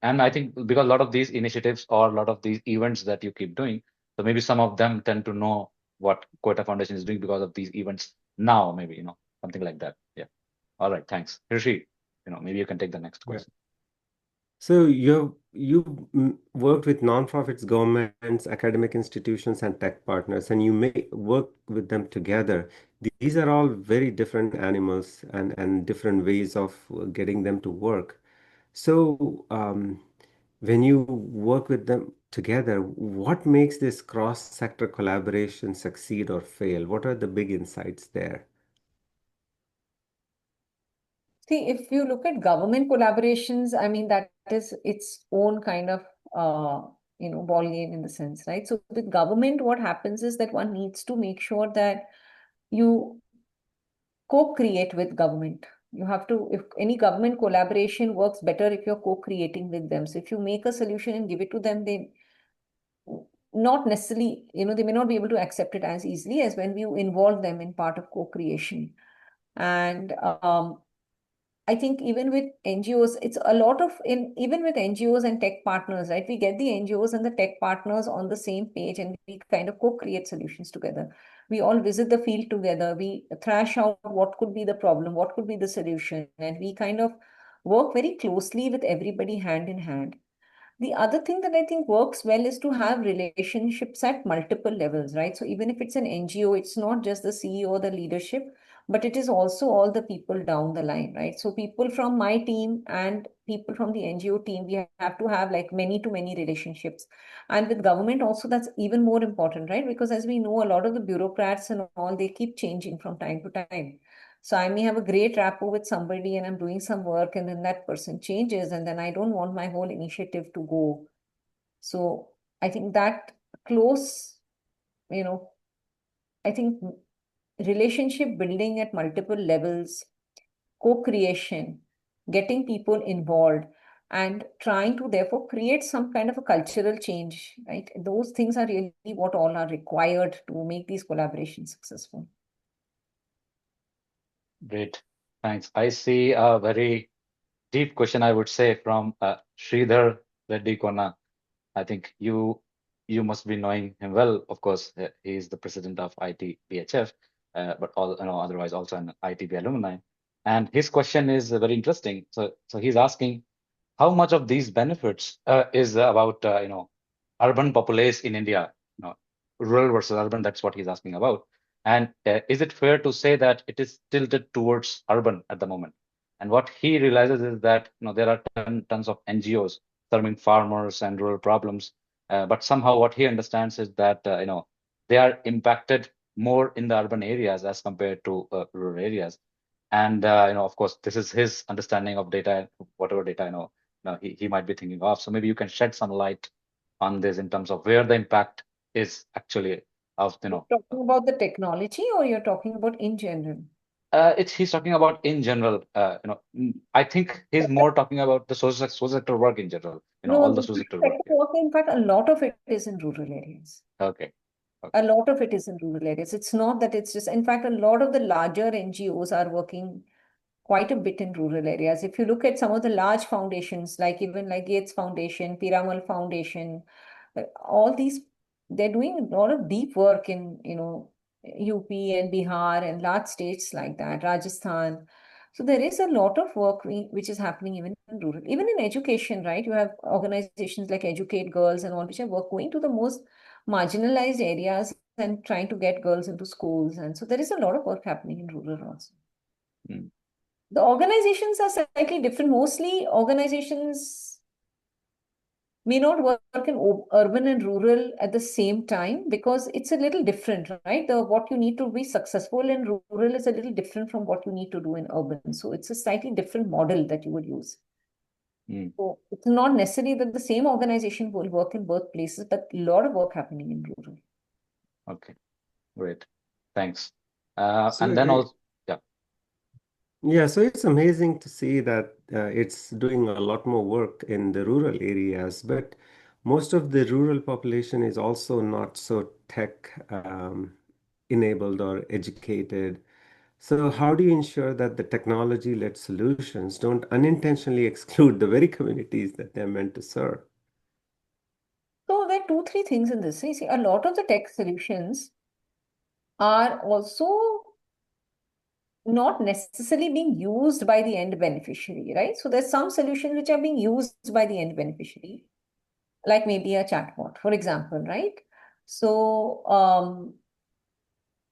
Speaker 1: And I think because a lot of these initiatives or a lot of these events that you keep doing, so maybe some of them tend to know what Koita Foundation is doing because of these events now, maybe, something like that. Yeah. All right. Thanks. Rishi, maybe you can take the next question.
Speaker 2: So you worked with nonprofits, governments, academic institutions, and tech partners, and you may work with them together. These are all very different animals and different ways of getting them to work. So when you work with them together, what makes this cross-sector collaboration succeed or fail? What are the big insights there?
Speaker 3: See, if you look at government collaborations, I mean, that is its own kind of, ball game in the sense, right? So with government, what happens is that one needs to make sure that you co-create with government. You have to, if any government collaboration works better if you're co-creating with them. So if you make a solution and give it to them, they not necessarily, they may not be able to accept it as easily as when you involve them in part of co-creation. And I think even with NGOs, it's a lot of even with NGOs and tech partners, right? We get the NGOs and the tech partners on the same page and we kind of co-create solutions together. We all visit the field together. We thrash out what could be the problem, what could be the solution, and we kind of work very closely with everybody hand in hand. The other thing that I think works well is to have relationships at multiple levels, right? So even if it's an NGO, it's not just the CEO, the leadership, but it is also all the people down the line, right? So people from my team and people from the NGO team, we have to have like many to many relationships. And with government also, that's even more important, right? Because as we know, a lot of the bureaucrats and all, they keep changing from time to time. So I may have a great rapport with somebody and I'm doing some work and then that person changes and then I don't want my whole initiative to go. So I think that close, I think relationship building at multiple levels, co-creation, getting people involved and trying to therefore create some kind of a cultural change, right? Those things are really what all are required to make these collaborations successful.
Speaker 1: Great. Thanks. I see a very deep question, I would say, from Sridhar Reddy Kona. I think you must be knowing him well. Of course, he is the president of IIT BHF, but otherwise also an IITB alumni. And his question is very interesting. So he's asking, how much of these benefits is about urban populace in India, rural versus urban? That's what he's asking about. And is it fair to say that it is tilted towards urban at the moment? And what he realizes is that there are tons of NGOs serving farmers and rural problems, but somehow what he understands is that they are impacted more in the urban areas as compared to rural areas. And of course, this is his understanding of data, whatever data he might be thinking of. So maybe you can shed some light on this in terms of where the impact is actually of
Speaker 3: You're talking about the technology or you're talking about in general?
Speaker 1: He's talking about in general. I think he's more talking about the social sector work in general. All the social sector work.
Speaker 3: In fact, a lot of it is in rural areas.
Speaker 1: Okay.
Speaker 3: A lot of it is in rural areas. It's not that it's just, in fact, a lot of the larger NGOs are working quite a bit in rural areas. If you look at some of the large foundations, like even like Gates Foundation, Piramal Foundation, all these they're doing a lot of deep work in, UP and Bihar and large states like that, Rajasthan. So there is a lot of work which is happening even in rural, even in education, right? You have organizations like Educate Girls and all, which are going to the most marginalized areas and trying to get girls into schools. And so there is a lot of work happening in rural also.
Speaker 1: Mm.
Speaker 3: The organizations are slightly different. Mostly organizations may not work in urban and rural at the same time because it's a little different, right? What you need to be successful in rural is a little different from what you need to do in urban. So it's a slightly different model that you would use.
Speaker 1: Mm.
Speaker 3: So it's not necessarily that the same organization will work in both places, but a lot of work happening in rural.
Speaker 1: Okay, great. Thanks.
Speaker 2: So
Speaker 1: And then also, yeah.
Speaker 2: Yeah, so it's amazing to see that it's doing a lot more work in the rural areas, but most of the rural population is also not so tech enabled or educated. So how do you ensure that the technology-led solutions don't unintentionally exclude the very communities that they're meant to serve?
Speaker 3: So there are two, three things in this. You see, a lot of the tech solutions are also not necessarily being used by the end beneficiary, right? So there's some solutions which are being used by the end beneficiary, like maybe a chatbot, for example, right? So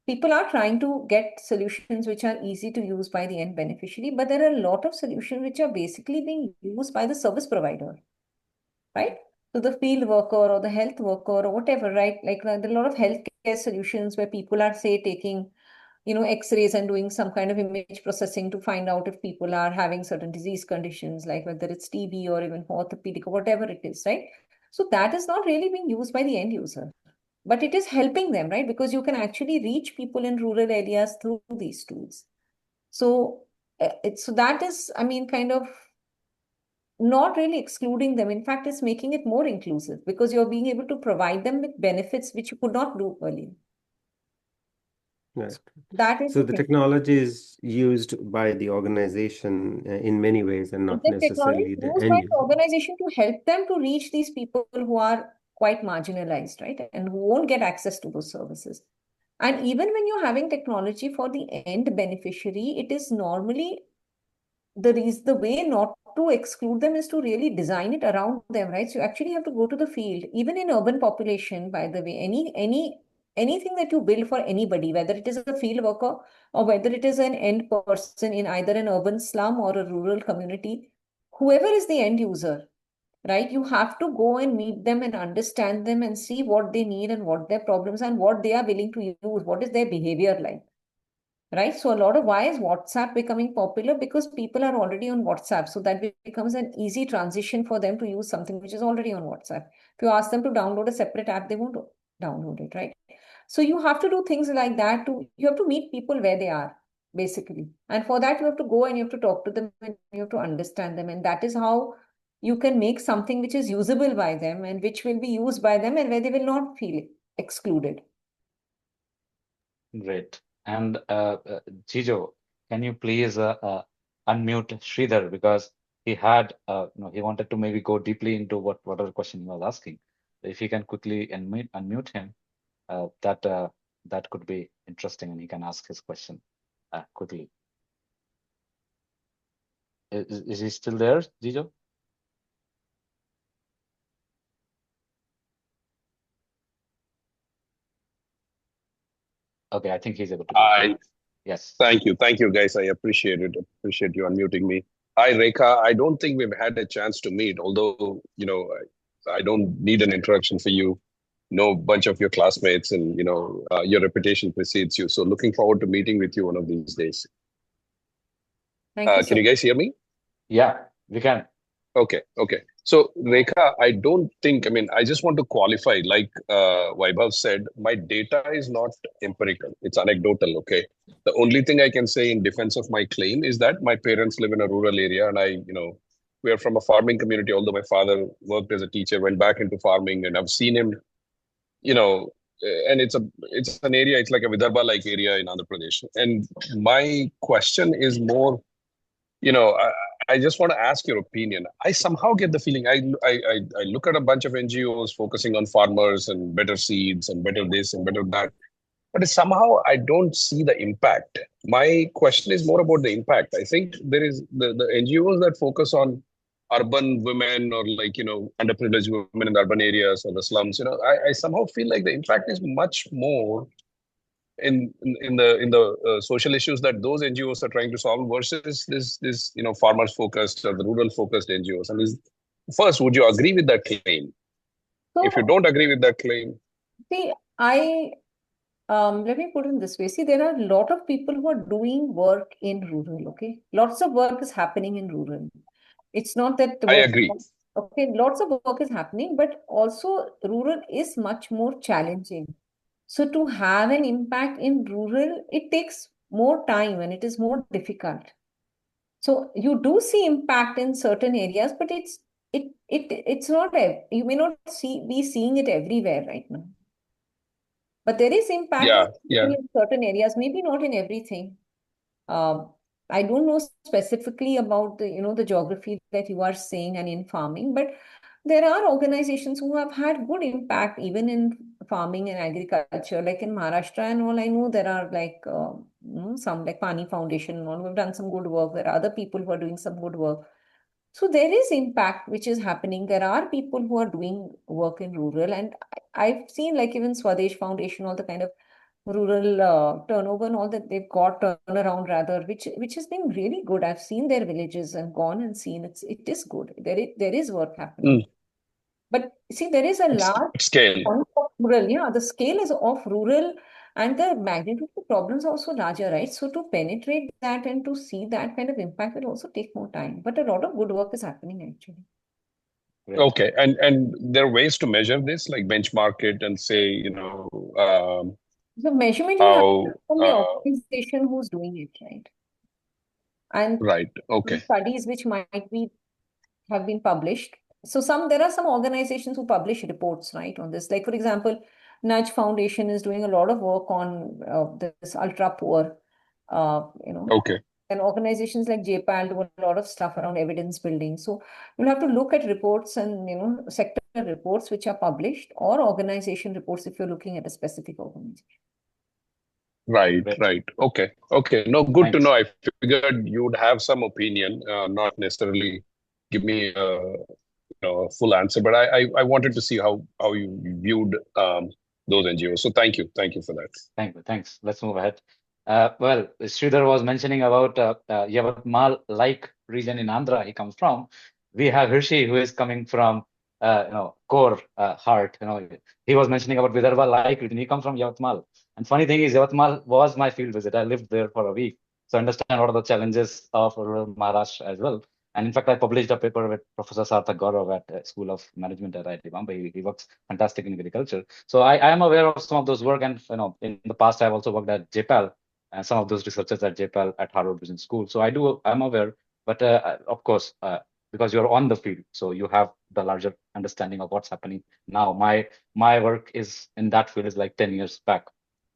Speaker 3: people are trying to get solutions which are easy to use by the end beneficiary, but there are a lot of solutions which are basically being used by the service provider, right? So the field worker or the health worker or whatever, right? Like there are a lot of healthcare solutions where people are, say, taking x-rays and doing some kind of image processing to find out if people are having certain disease conditions, like whether it's TB or even orthopedic or whatever it is, right? So that is not really being used by the end user, but it is helping them, right? Because you can actually reach people in rural areas through these tools. So so that is, I mean, kind of not really excluding them. In fact, it's making it more inclusive because you're being able to provide them with benefits which you could not do earlier.
Speaker 2: Right.
Speaker 3: That is
Speaker 2: So
Speaker 3: the
Speaker 2: the
Speaker 3: thing.
Speaker 2: technology is used by the organization in many ways and not
Speaker 3: The technology
Speaker 2: necessarily
Speaker 3: is
Speaker 2: the
Speaker 3: used by
Speaker 2: end
Speaker 3: the
Speaker 2: user.
Speaker 3: organization to help them to reach these people who are quite marginalized, right? And who won't get access to those services. And even when you're having technology for the end beneficiary, it is normally the way not to exclude them is to really design it around them, right? So you actually have to go to the field. Even in urban population, by the way, anything that you build for anybody, whether it is a field worker or whether it is an end person in either an urban slum or a rural community, whoever is the end user, right? You have to go and meet them and understand them and see what they need and what their problems are and what they are willing to use, what is their behavior like. Right. So a lot of why is WhatsApp becoming popular? Because people are already on WhatsApp. So that becomes an easy transition for them to use something which is already on WhatsApp. If you ask them to download a separate app, they won't download it, right? So you have to do things like that you have to meet people where they are, basically. And for that, you have to go and you have to talk to them and you have to understand them. And that is how you can make something which is usable by them and which will be used by them and where they will not feel excluded.
Speaker 1: Great. And Jijo, can you please unmute Sridhar because he had, he wanted to maybe go deeply into whatever question he was asking. If you can quickly unmute him, that could be interesting, and he can ask his question quickly. Is he still there, Jijo? Okay, I think he's able to do it. Yes.
Speaker 4: Thank you, guys. I appreciate it. Appreciate you unmuting me. Hi, Rekha. I don't think we've had a chance to meet, although I don't need an introduction for you. Know a bunch of your classmates, and your reputation precedes you. So, looking forward to meeting with you one of these days.
Speaker 3: Thank you,
Speaker 4: Can you guys hear me?
Speaker 1: Yeah, we can.
Speaker 4: Okay. So, Rekha, I don't think, I just want to qualify, like Vaibhav said, my data is not empirical. It's anecdotal, okay? The only thing I can say in defense of my claim is that my parents live in a rural area and we are from a farming community, although my father worked as a teacher, went back into farming, and I've seen him, and it's an area, it's like a Vidarbha-like area in Andhra Pradesh. And my question is more, I just want to ask your opinion. I somehow get the feeling, I look at a bunch of NGOs focusing on farmers and better seeds and better this and better that, but somehow I don't see the impact. My question is more about the impact. I think there is the NGOs that focus on urban women or like, underprivileged women in the urban areas or the slums, I somehow feel like the impact is much more in the social issues that those NGOs are trying to solve versus this farmers focused or the rural focused NGOs. And first, would you agree with that claim? If you
Speaker 3: So,
Speaker 4: don't agree with that claim,
Speaker 3: see, let me put it this way. See, there are a lot of people who are doing work in rural, okay? Lots of work is happening in rural. It's not that the
Speaker 4: I
Speaker 3: work,
Speaker 4: agree.
Speaker 3: okay, lots of work is happening, but also rural is much more challenging. So to have an impact in rural, it takes more time and it is more difficult. So you do see impact in certain areas, but it's not, you may not be seeing it everywhere right now. But there is impact
Speaker 4: Yeah.
Speaker 3: in certain areas, maybe not in everything. I don't know specifically about the geography that you are saying and in farming, but there are organizations who have had good impact even in farming and agriculture. Like in Maharashtra and all, I know there are like some like Pani Foundation and all who have done some good work. There are other people who are doing some good work. So there is impact which is happening. There are people who are doing work in rural, and I've seen like even Swadesh Foundation, all the kind of rural turnover and all that they've got turnaround rather, which has been really good. I've seen their villages and gone and seen it is good. There is work happening. But see, there is a large
Speaker 4: Scale.
Speaker 3: chunk of rural. Yeah, the scale is of rural and the magnitude of the problems are also larger, right? So to penetrate that and to see that kind of impact will also take more time. But a lot of good work is happening actually.
Speaker 1: Great.
Speaker 4: Okay. And there are ways to measure this, like benchmark it and say,
Speaker 3: The measurement you have
Speaker 4: how,
Speaker 3: from the organization who's doing it, right? And
Speaker 4: right. Okay.
Speaker 3: studies which might have been published. So there are some organizations who publish reports, right, on this. Like for example, Nudge Foundation is doing a lot of work on this ultra poor,
Speaker 4: Okay.
Speaker 3: and organizations like JPAL do a lot of stuff around evidence building. So you'll have to look at reports and sector reports which are published or organization reports if you're looking at a specific organization.
Speaker 4: Right.
Speaker 1: Great.
Speaker 4: Right. Okay. No, good to
Speaker 1: Thanks.
Speaker 4: know. I figured you'd have some opinion, not necessarily give me a full answer, but I wanted to see how you viewed those NGOs. So thank you for that.
Speaker 1: Thank you. Thanks. Let's move ahead. Well, Sridhar was mentioning about Yavatmal-like region in Andhra he comes from. We have Hirshi who is coming from core heart. He was mentioning about Vidarbha-like region. He comes from Yavatmal. And funny thing is, Yavatmal was my field visit. I lived there for a week, so I understand what are the challenges of rural Maharashtra as well. And in fact, I published a paper with Professor Sarthak Gaurav at School of Management at IIT Bombay. He works fantastic in agriculture. So I am aware of some of those work, and in the past I've also worked at JPAL and some of those researchers at JPAL at Harvard Business School. So I'm aware, but of course, because you're on the field, so you have the larger understanding of what's happening now. My work is in that field is like 10 years back.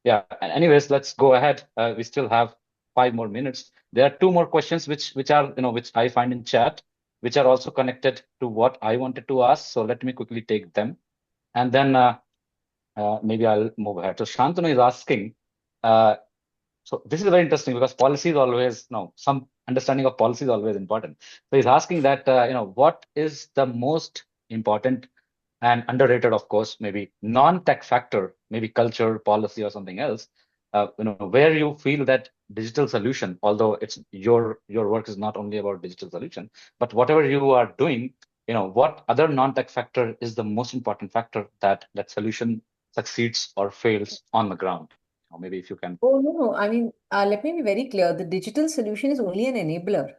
Speaker 1: Yeah. Anyways, let's go ahead. We still have 5 more minutes. There are 2 more questions which are which I find in chat, which are also connected to what I wanted to ask. So let me quickly take them, and then maybe I'll move ahead. So Shantanu is asking. So this is very interesting because policy is always some understanding of policy is always important. So he's asking that what is the most important and underrated, of course, maybe non-tech factor, maybe culture, policy, or something else, where you feel that digital solution, although it's your work is not only about digital solution, but whatever you are doing, what other non-tech factor is the most important factor that solution succeeds or fails on the ground? Or maybe if you can.
Speaker 3: Oh, no. I mean, let me be very clear. The digital solution is only an enabler.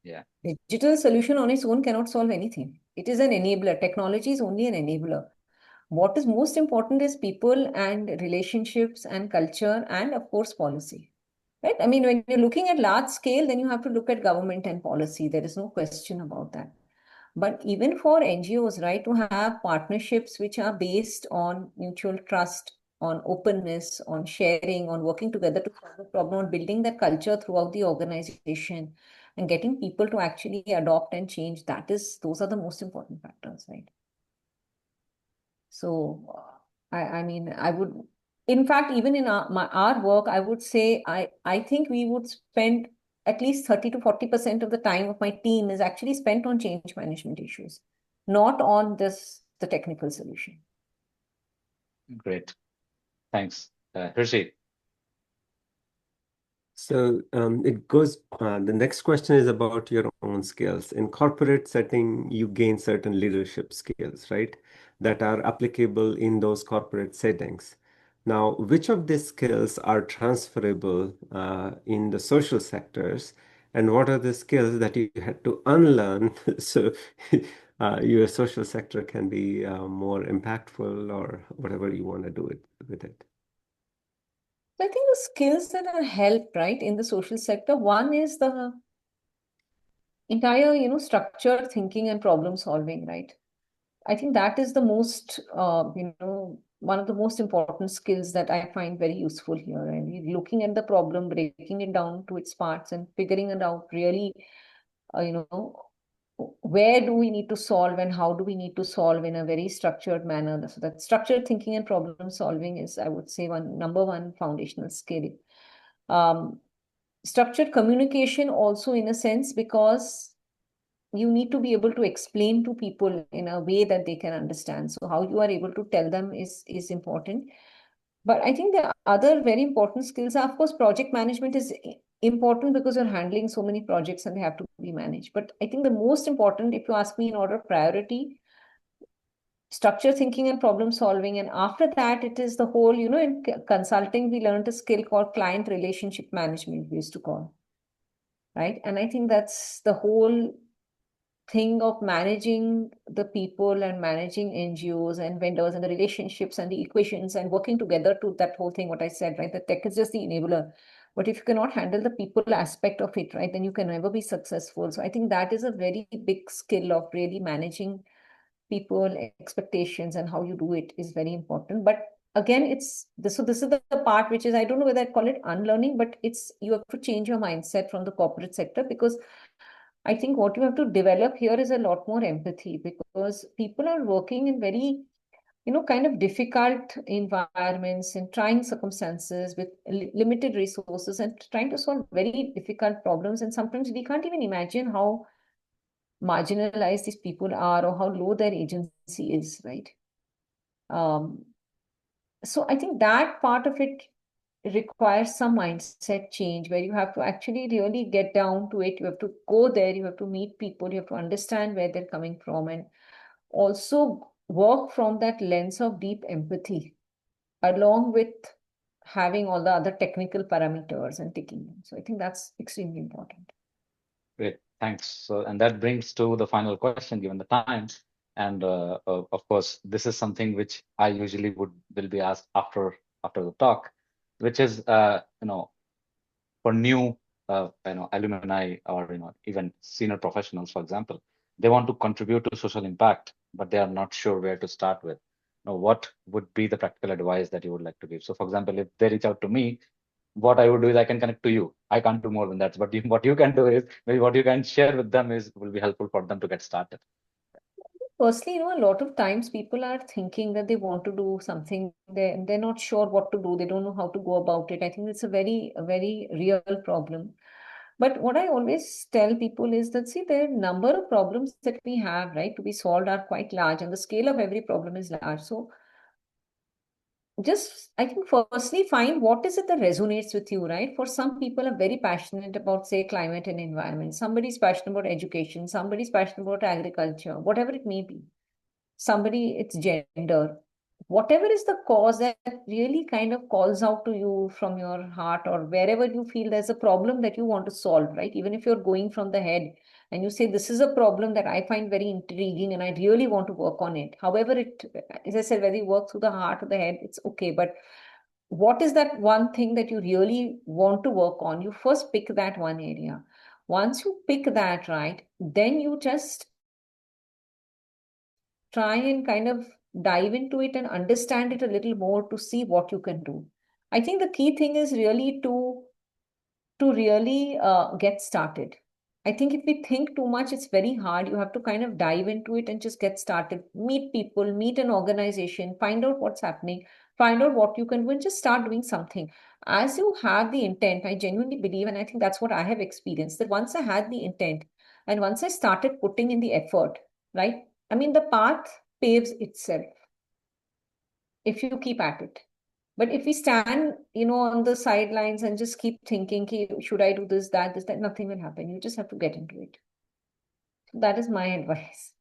Speaker 1: Yeah.
Speaker 3: Digital solution on its own cannot solve anything. It is an enabler. Technology is only an enabler. What is most important is people and relationships and culture and, of course, policy. Right? I mean, when you're looking at large scale, then you have to look at government and policy. There is no question about that. But even for NGOs, right, to have partnerships which are based on mutual trust, on openness, on sharing, on working together to solve the problem, on building that culture throughout the organization, and getting people to actually adopt and change, those are the most important factors, right? So I mean, in fact, even in our work, I would say I think we would spend at least 30 to 40% of the time of my team is actually spent on change management issues, not on the technical solution.
Speaker 1: Great. Thanks. Rishi.
Speaker 2: So it goes, the next question is about your own skills. In corporate setting, you gain certain leadership skills, right? That are applicable in those corporate settings. Now, which of these skills are transferable in the social sectors? And what are the skills that you had to unlearn so your social sector can be more impactful, or whatever you want to do with it?
Speaker 3: I think the skills that are helped, right, in the social sector, one is the entire, structured thinking and problem solving, right? I think that is the most, one of the most important skills that I find very useful here. And looking at the problem, breaking it down to its parts and figuring it out really, where do we need to solve and how do we need to solve in a very structured manner. So that structured thinking and problem solving is, I would say, number one foundational skill. Structured communication also, in a sense, because you need to be able to explain to people in a way that they can understand. So how you are able to tell them is important. But I think the other very important skills are, of course, project management is important because you're handling so many projects and they have to be managed. But I think the most important, if you ask me in order of priority, structure thinking and problem solving. And after that, it is the whole, in consulting, we learned a skill called client relationship management, we used to call, right? And I think that's the whole thing of managing the people and managing NGOs and vendors and the relationships and the equations and working together to that whole thing, what I said, right? The tech is just the enabler. But if you cannot handle the people aspect of it, right, then you can never be successful. So I think that is a very big skill of really managing people, expectations, and how you do it is very important. But again, so this is the part which is, I don't know whether I'd call it unlearning, but you have to change your mindset from the corporate sector, because I think what you have to develop here is a lot more empathy, because people are working in very, kind of difficult environments and trying circumstances with limited resources and trying to solve very difficult problems. And sometimes we can't even imagine how marginalized these people are or how low their agency is, right? So I think that part of it requires some mindset change where you have to actually really get down to it. You have to go there, you have to meet people, you have to understand where they're coming from, and also work from that lens of deep empathy, along with having all the other technical parameters and ticking them. So I think that's extremely important.
Speaker 1: Great, thanks. So, and that brings to the final question, given the time. And of course, this is something which I usually will be asked after the talk, which is, for new, alumni or, even senior professionals, for example, they want to contribute to social impact, but they are not sure where to start with. What would be the practical advice that you would like to give? So, for example, if they reach out to me, what I would do is I can connect to you. I can't do more than that. But what you can do is, maybe what you can share with them will be helpful for them to get started.
Speaker 3: Firstly, a lot of times people are thinking that they want to do something. They're not sure what to do. They don't know how to go about it. I think it's a very real problem. But what I always tell people is that, see, the number of problems that we have, right, to be solved are quite large, and the scale of every problem is large. So just, I think, firstly, find what is it that resonates with you, right? For some people are very passionate about, say, climate and environment. Somebody's passionate about education. Somebody's passionate about agriculture, whatever it may be. Somebody, it's gender. Whatever is the cause that really kind of calls out to you from your heart, or wherever you feel there's a problem that you want to solve, right? Even if you're going from the head and you say, this is a problem that I find very intriguing and I really want to work on it. However, as I said, whether you work through the heart or the head, it's okay. But what is that one thing that you really want to work on? You first pick that one area. Once you pick that, right, then you just try and kind of dive into it and understand it a little more to see what you can do. I think the key thing is really to really get started. I think if we think too much, it's very hard. You have to kind of dive into it and just get started. Meet people, meet an organization, find out what's happening, find out what you can do, and just start doing something. As you have the intent, I genuinely believe, and I think that's what I have experienced, that once I had the intent and once I started putting in the effort, right? I mean, the path paves itself if you keep at it. But if we stand, on the sidelines and just keep thinking, should I do this, that, nothing will happen. You just have to get into it. So that is my advice.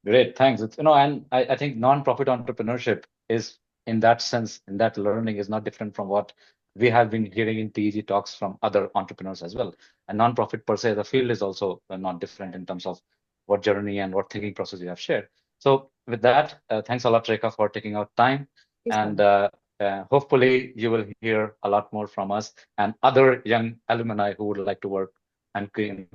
Speaker 1: Great, thanks. And I think non-profit entrepreneurship is, in that sense, in that learning, is not different from what we have been hearing in TEG talks from other entrepreneurs as well. And non-profit per se, the field is also not different in terms of what journey and what thinking process you have shared. So with that, thanks a lot, Rekha, for taking out time.
Speaker 3: Yes,
Speaker 1: and hopefully you will hear a lot more from us and other young alumni who would like to work and create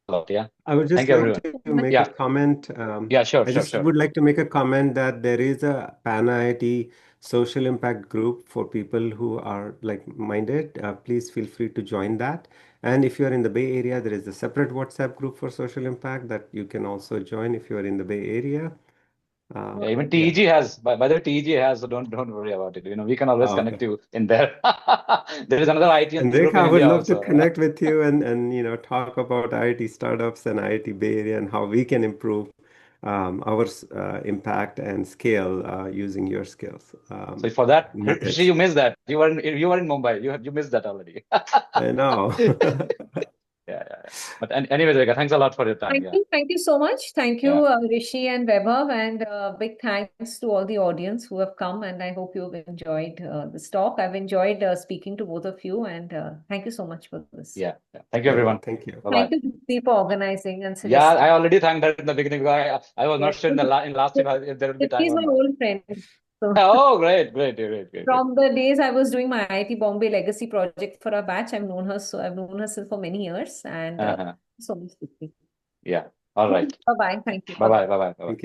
Speaker 1: a lot. Yeah.
Speaker 2: I would just
Speaker 1: Thank you,
Speaker 2: like
Speaker 1: everyone.
Speaker 2: to make
Speaker 1: Yeah.
Speaker 2: a comment.
Speaker 1: Yeah, sure,
Speaker 2: I
Speaker 1: sure,
Speaker 2: just
Speaker 1: sure.
Speaker 2: would like to make a comment that there is a pan-IIT social impact group for people who are like-minded. Please feel free to join that. And if you're in the Bay Area, there is a separate WhatsApp group for social impact that you can also join if you're in the Bay Area.
Speaker 1: Yeah, even
Speaker 2: Yeah.
Speaker 1: TEG has, by the way, TEG has, so don't worry about it. We can always
Speaker 2: Oh,
Speaker 1: connect
Speaker 2: okay.
Speaker 1: you in there. There is another IIT
Speaker 2: And
Speaker 1: group
Speaker 2: Rekha,
Speaker 1: in
Speaker 2: I would
Speaker 1: India
Speaker 2: love to
Speaker 1: also.
Speaker 2: connect with you and talk about IIT startups and IIT Bay Area and how we can improve our impact and scale using your skills.
Speaker 1: So for that, Rishi,
Speaker 2: Methods.
Speaker 1: you missed that. You were in Mumbai. You missed that already.
Speaker 2: I know.
Speaker 1: Yeah. But anyway, Rekha, thanks a lot for your time.
Speaker 3: Thank you so much. Thank you, Rishi and Vaibhav, and big thanks to all the audience who have come. And I hope you've enjoyed this talk. I've enjoyed speaking to both of you, and thank you so much for this.
Speaker 1: Yeah. Thank you, everyone.
Speaker 2: Thank you.
Speaker 1: Bye-bye.
Speaker 3: Thank you, Deep, for organizing and
Speaker 1: Yeah,
Speaker 3: suggesting.
Speaker 1: I already thanked her in the beginning because I was not sure in last week if there will be time
Speaker 3: She's
Speaker 1: or
Speaker 3: my
Speaker 1: not.
Speaker 3: old friend. So
Speaker 1: Oh, great.
Speaker 3: from the days I was doing my IIT Bombay legacy project for our batch, I've known her since for many years, and so much.
Speaker 1: Yeah. All right.
Speaker 3: Bye-bye. Thank you.
Speaker 1: Bye-bye.
Speaker 2: Thank you.